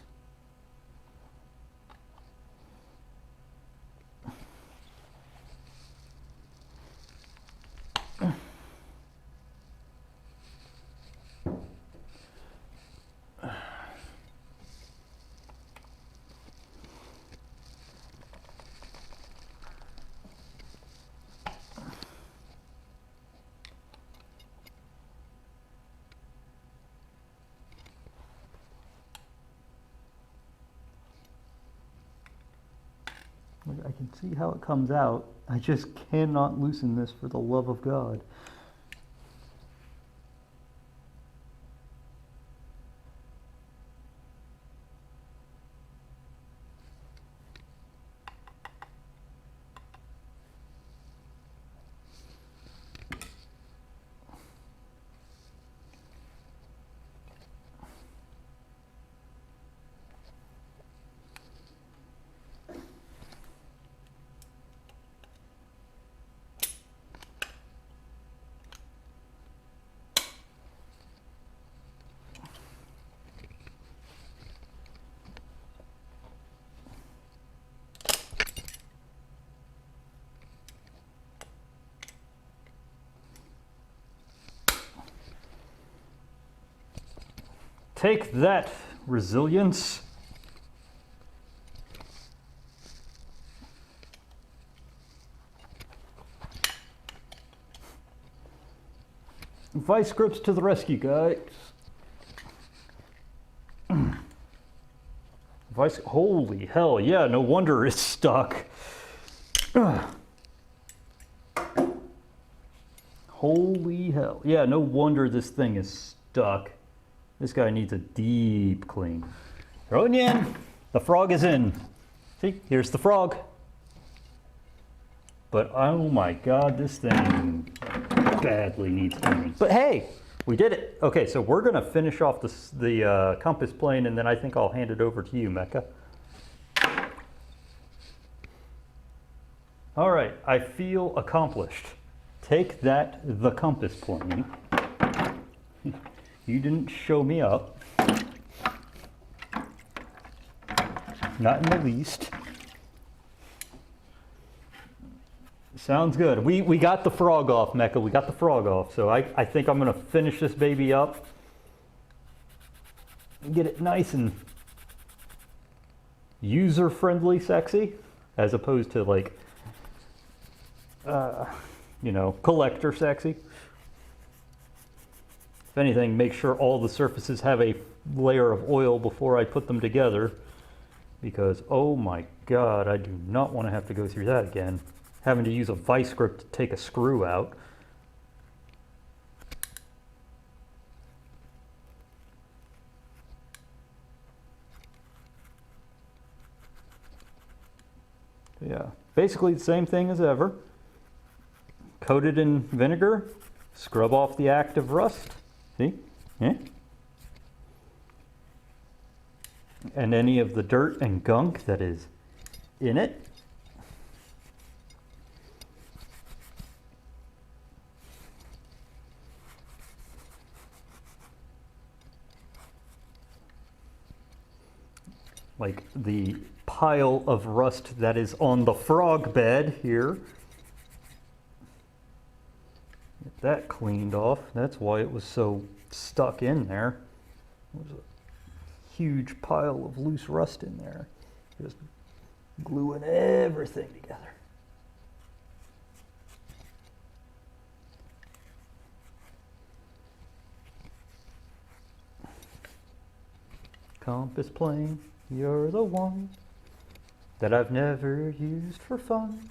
I can see how it comes out. I just cannot loosen this for the love of God. Take that, resilience. Vice grips to the rescue, guys. Vice, holy hell, yeah, no wonder it's stuck. Holy hell, yeah, no wonder this thing is stuck. This guy needs a deep clean. Throwing you in. The frog is in. See, here's the frog. But oh my God, this thing badly needs cleaning. But hey, we did it. Okay, so we're gonna finish off the compass plane, and then I think I'll hand it over to you, Mecca. All right, I feel accomplished. Take that, the compass plane. You didn't show me up. Not in the least. Sounds good. We got the frog off, Mecca. We got the frog off. So I think I'm going to finish this baby up. And get it nice and user-friendly sexy. As opposed to like, you know, collector sexy. If anything, make sure all the surfaces have a layer of oil before I put them together, because oh my God, I do not want to have to go through that again. Having to use a vice grip to take a screw out. Yeah, basically the same thing as ever. Coat it in vinegar, scrub off the active rust. See? Yeah. And any of the dirt and gunk that is in it. Like the pile of rust that is on the frog bed here. Get that cleaned off. That's why it was so stuck in there. There's a huge pile of loose rust in there. Just gluing everything together. Compass plane, you're the one that I've never used for fun.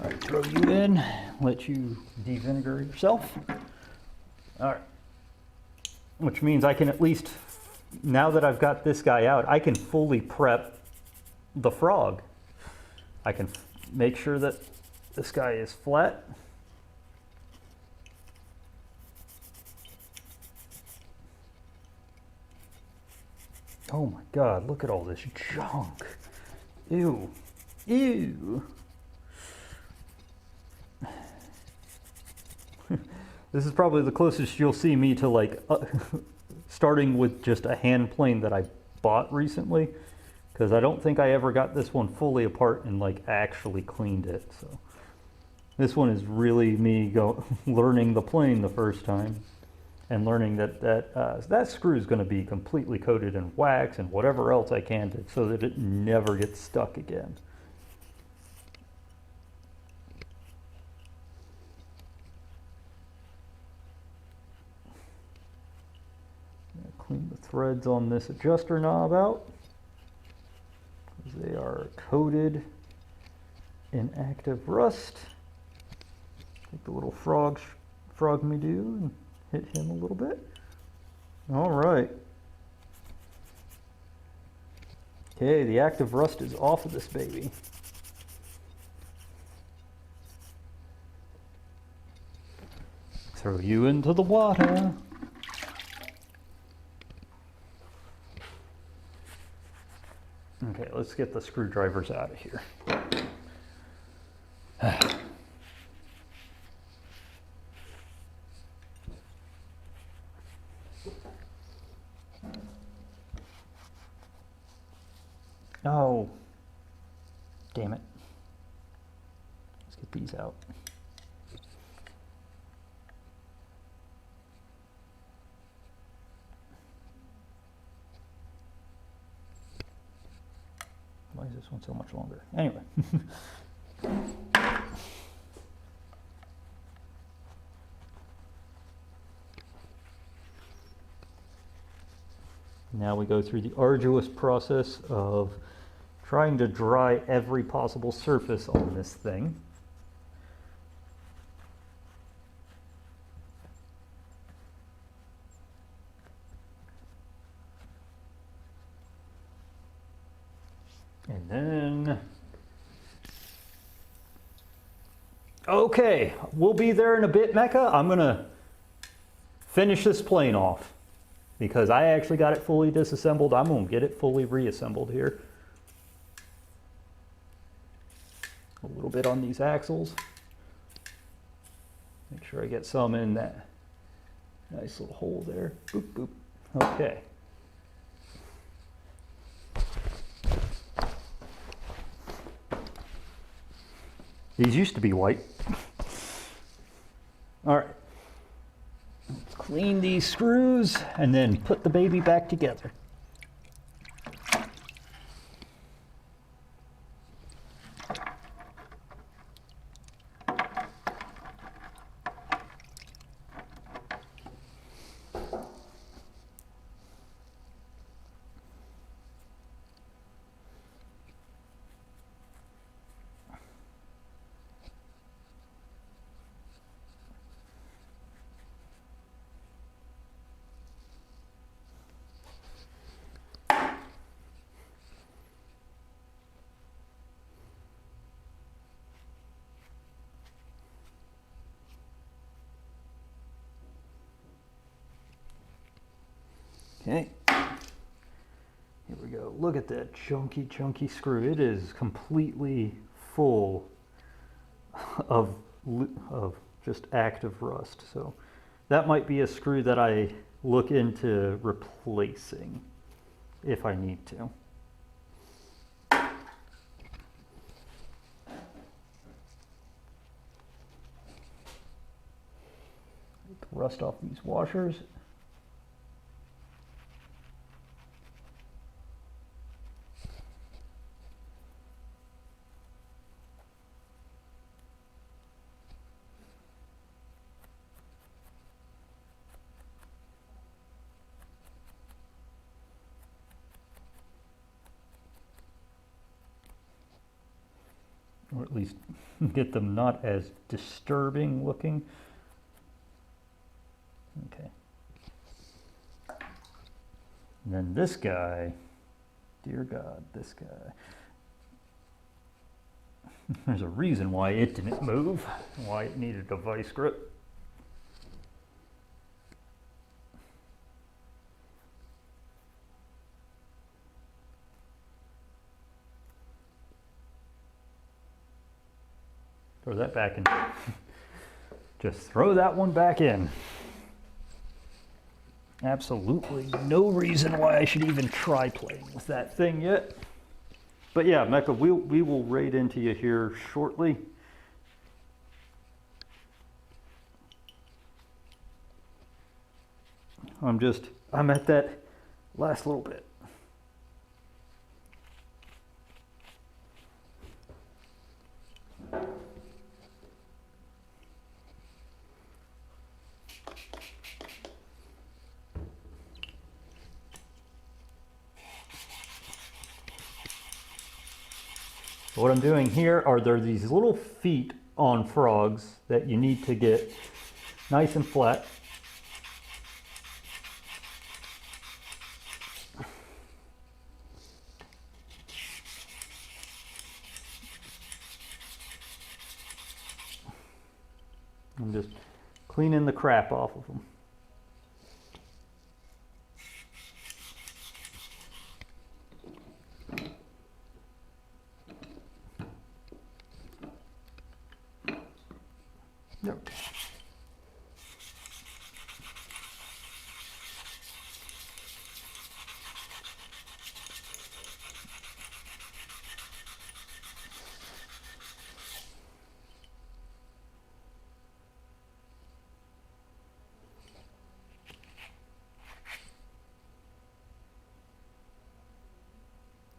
All right, throw you in, let you de-vinegar yourself. All right, which means I can at least, now that I've got this guy out, I can fully prep the frog. I can make sure that this guy is flat. Oh my God, look at all this junk. Ew, ew. This is probably the closest you'll see me to like starting with just a hand plane that I bought recently, because I don't think I ever got this one fully apart and like actually cleaned it. So this one is really me learning the plane the first time and learning that that screw is going to be completely coated in wax and whatever else I can to, so that it never gets stuck again. Clean the threads on this adjuster knob out. because they are coated in active rust. Take the little frog me do and hit him a little bit. All right. Okay, the active rust is off of this baby. Throw you into the water. Okay, let's get the screwdrivers out of here. Oh, damn it. Let's get these out. Why is this one so much longer? Anyway. Now we go through the arduous process of trying to dry every possible surface on this thing. And then, okay, we'll be there in a bit, Mecha. I'm gonna finish this plane off because I actually got it fully disassembled. I'm gonna get it fully reassembled here. A little bit on these axles. Make sure I get some in that nice little hole there. Boop, boop. Okay. These used to be white. All right. Let's clean these screws and then put the baby back together. Okay, here we go. Look at that chunky screw. It is completely full of just active rust. So that might be a screw that I look into replacing if I need to. Get the rust off these washers. Or at least get them not as disturbing looking. Okay. And then this guy, dear God, this guy. There's a reason why it didn't move, why it needed a vice grip. Throw that back in. Just throw that one back in. Absolutely no reason why I should even try playing with that thing yet. But yeah, Mecha, we will raid into you here shortly. I'm at that last little bit. So what I'm doing here are there these little feet on frogs that you need to get nice and flat. I'm just cleaning the crap off of them. There we go.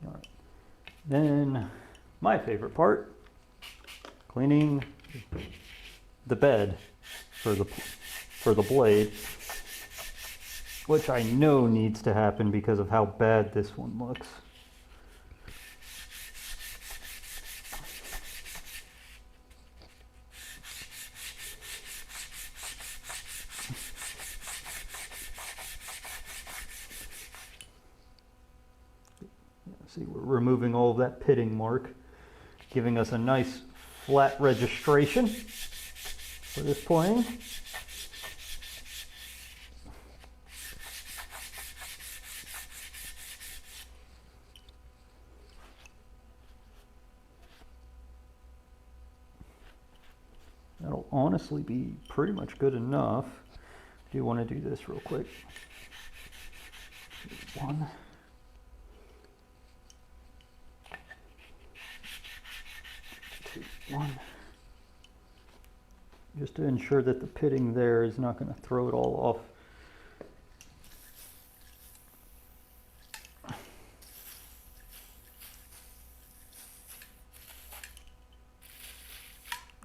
All right. Then my favorite part, cleaning the bed for the blade, which I know needs to happen because of how bad this one looks. See, we're removing all of that pitting mark, giving us a nice flat registration for this plane. That'll honestly be pretty much good enough. I do want to do this real quick. One. One. Just to ensure that the pitting there is not going to throw it all off.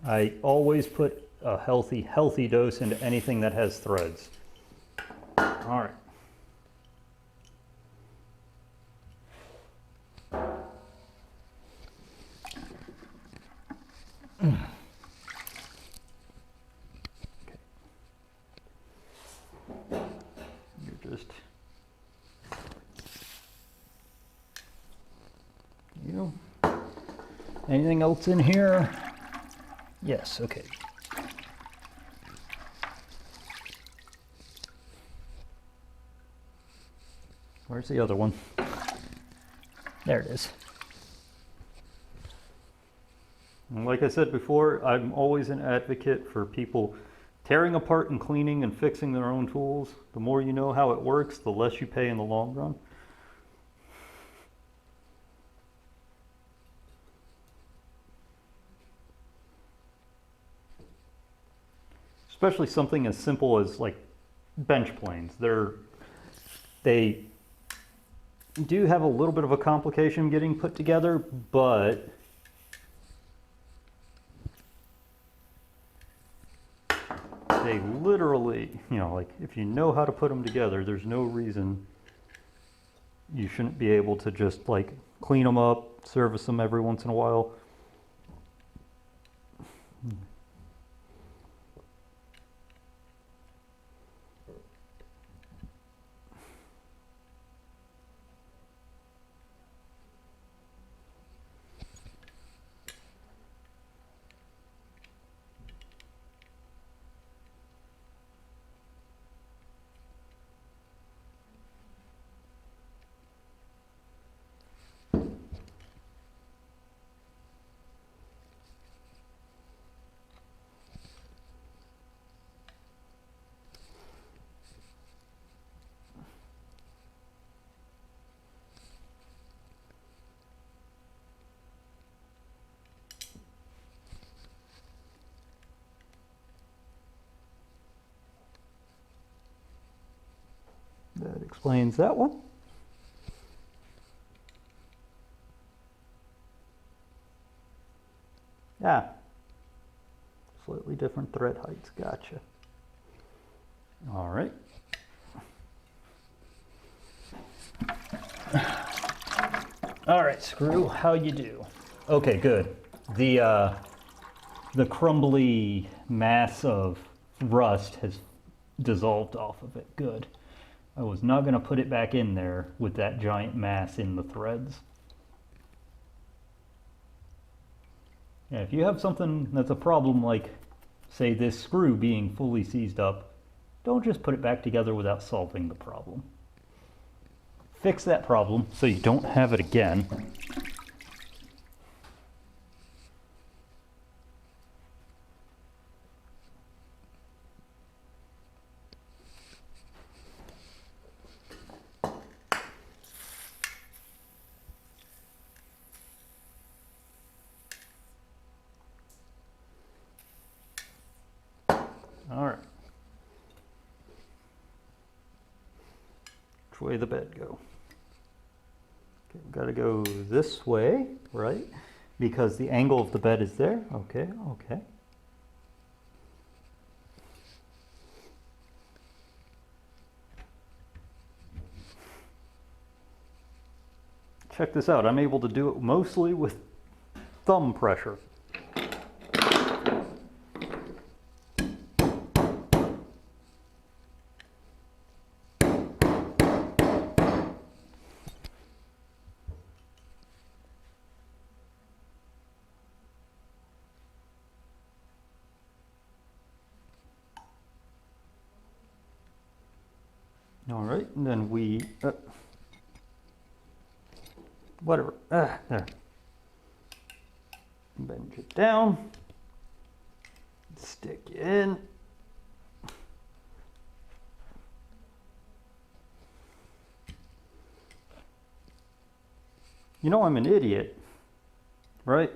I always put a healthy dose into anything that has threads. All right. Anything else in here? Yes, okay. Where's the other one? There it is. And like I said before, I'm always an advocate for people tearing apart and cleaning and fixing their own tools. The more you know how it works, the less you pay in the long run. Especially something as simple as like bench planes. They do have a little bit of a complication getting put together, but they literally, like if you know how to put them together, there's no reason you shouldn't be able to just like clean them up, service them every once in a while. That explains that one. Yeah. Slightly different thread heights. Gotcha. All right. All right, Screw, how you do? Okay, good. The crumbly mass of rust has dissolved off of it. Good. I was not going to put it back in there with that giant mass in the threads. Yeah, if you have something that's a problem like, say, this screw being fully seized up, don't just put it back together without solving the problem. Fix that problem so you don't have it again. All right. Which way the bed go? Okay, we've got to go this way, right? Because the angle of the bed is there. Okay, okay. Check this out. I'm able to do it mostly with thumb pressure. All right, and then we, whatever, there. Bend it down, stick it in. You know I'm an idiot, right?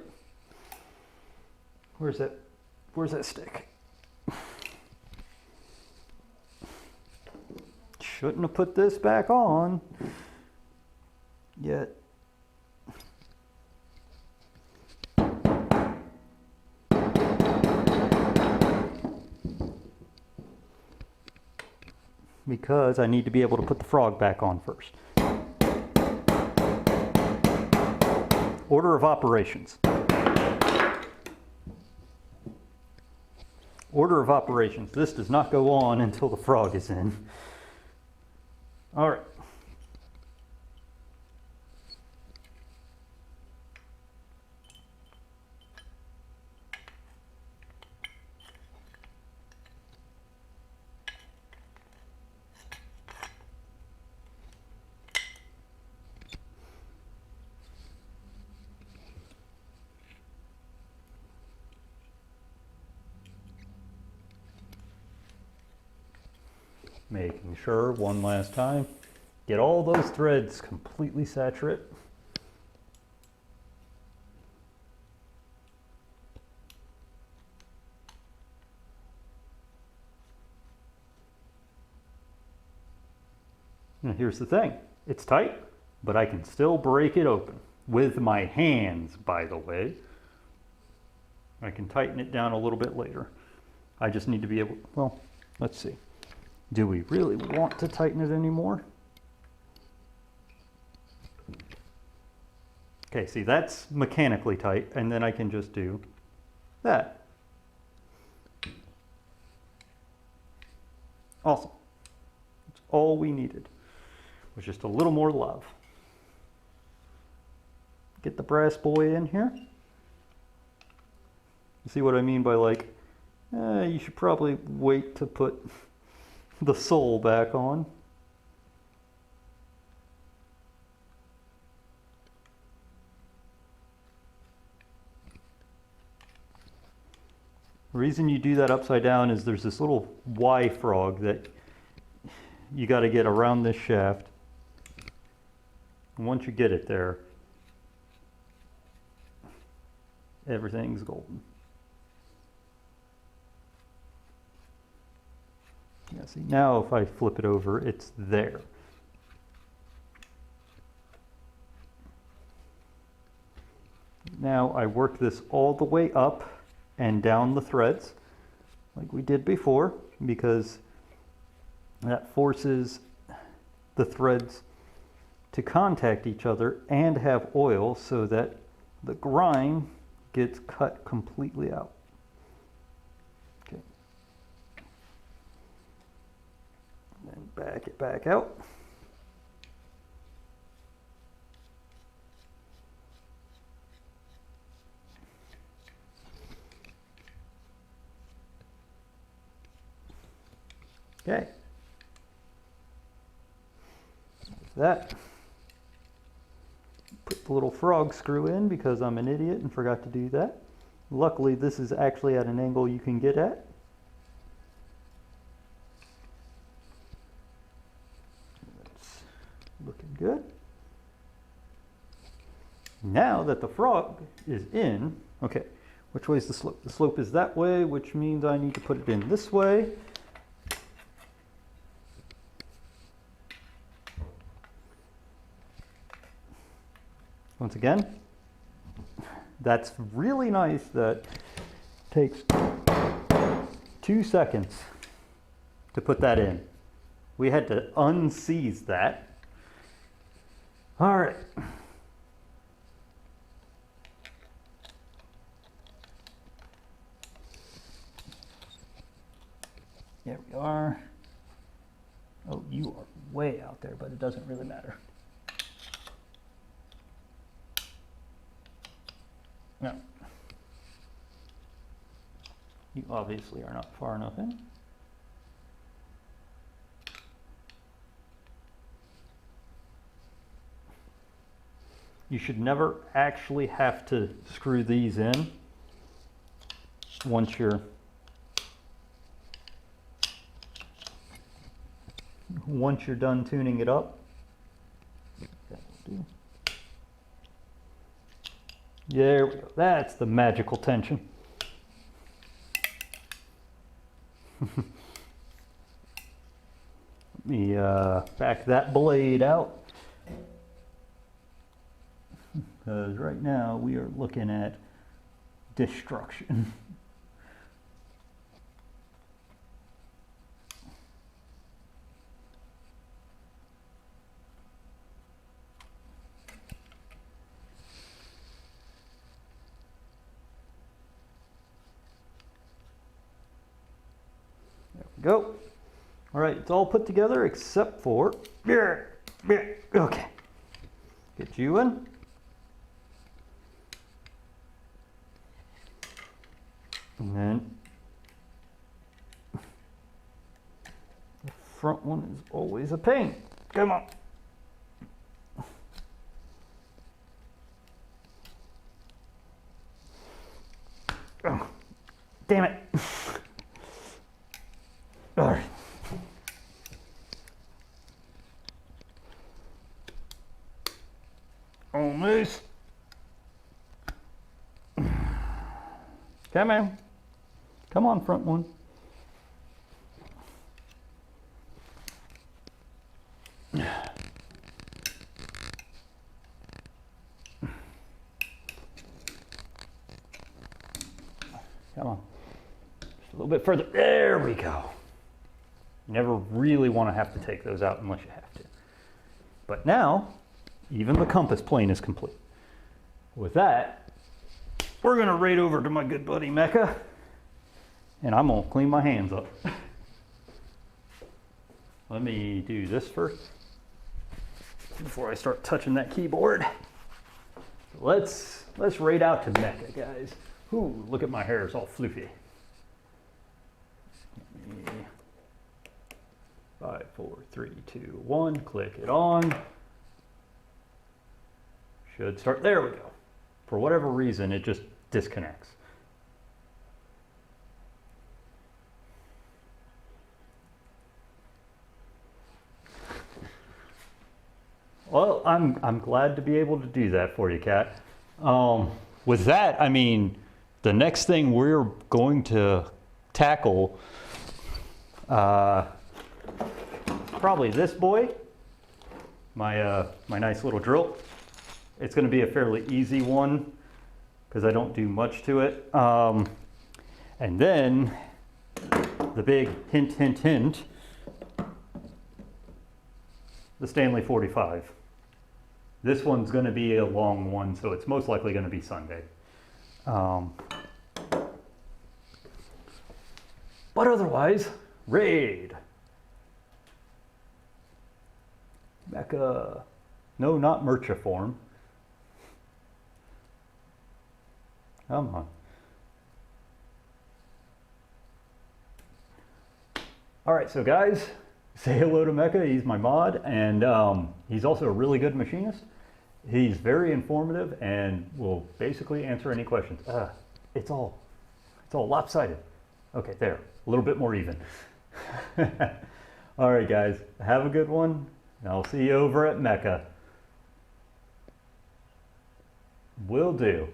Where's that stick? Shouldn't have put this back on yet. Because I need to be able to put the frog back on first. Order of operations. Order of operations. This does not go on until the frog is in. All right. Making sure one last time, get all those threads completely saturate. Now here's the thing, it's tight, but I can still break it open with my hands, by the way. I can tighten it down a little bit later. I just need to be able, well, let's see. Do we really want to tighten it anymore? Okay, see, that's mechanically tight, and then I can just do that. Awesome. That's all we needed, was just a little more love. Get the brass boy in here. You see what I mean by like, you should probably wait to put the sole back on. The reason you do that upside down is there's this little Y frog that you got to get around this shaft. And once you get it there, everything's golden. Yeah, see, now if I flip it over, it's there. Now I work this all the way up and down the threads, like we did before, because that forces the threads to contact each other and have oil so that the grind gets cut completely out. Okay. Then back it back out. Okay. With that, put the little frog screw in because I'm an idiot and forgot to do that. Luckily, this is actually at an angle you can get at. That's looking good. Now that the frog is in, okay, which way is the slope? The slope is that way, which means I need to put it in this way. Once again, that's really nice that takes 2 seconds to put that in. We had to unseize that. All right. There we are. Oh, you are way out there, but it doesn't really matter. No. You obviously are not far enough in. You should never actually have to screw these in once you're done tuning it up. That will do. There we go. That's the magical tension. Let me back that blade out. Because right now we are looking at destruction. Go. All right, it's all put together except for, okay, get you in. And then the front one is always a pain. Come on. Oh, damn it. All right. Almost. Come on. Come on, front one. Come on. Just a little bit further. There we go. You never really want to have to take those out unless you have to. But now, even the compass plane is complete. With that, we're going to raid over to my good buddy Mecca, and I'm going to clean my hands up. Let me do this first before I start touching that keyboard. Let's raid out to Mecca, guys. Ooh, look at my hair, it's all floofy. 5, 4, 3, 2, 1, click it on. Should start, there we go. For whatever reason, it just disconnects. Well, I'm glad to be able to do that for you, Kat. With that, I mean, the next thing we're going to tackle, probably this boy, my nice little drill. It's going to be a fairly easy one because I don't do much to it. And then the big hint, hint, hint, the Stanley 45. This one's going to be a long one, so it's most likely going to be Sunday. But otherwise, raid. Mecha. No, not Merchiform. Come on. All right, so guys, say hello to Mecha. He's my mod, and he's also a really good machinist. He's very informative and will basically answer any questions. It's all lopsided. Okay, there, a little bit more even. All right, guys, have a good one. And I'll see you over at Mecha. Will do.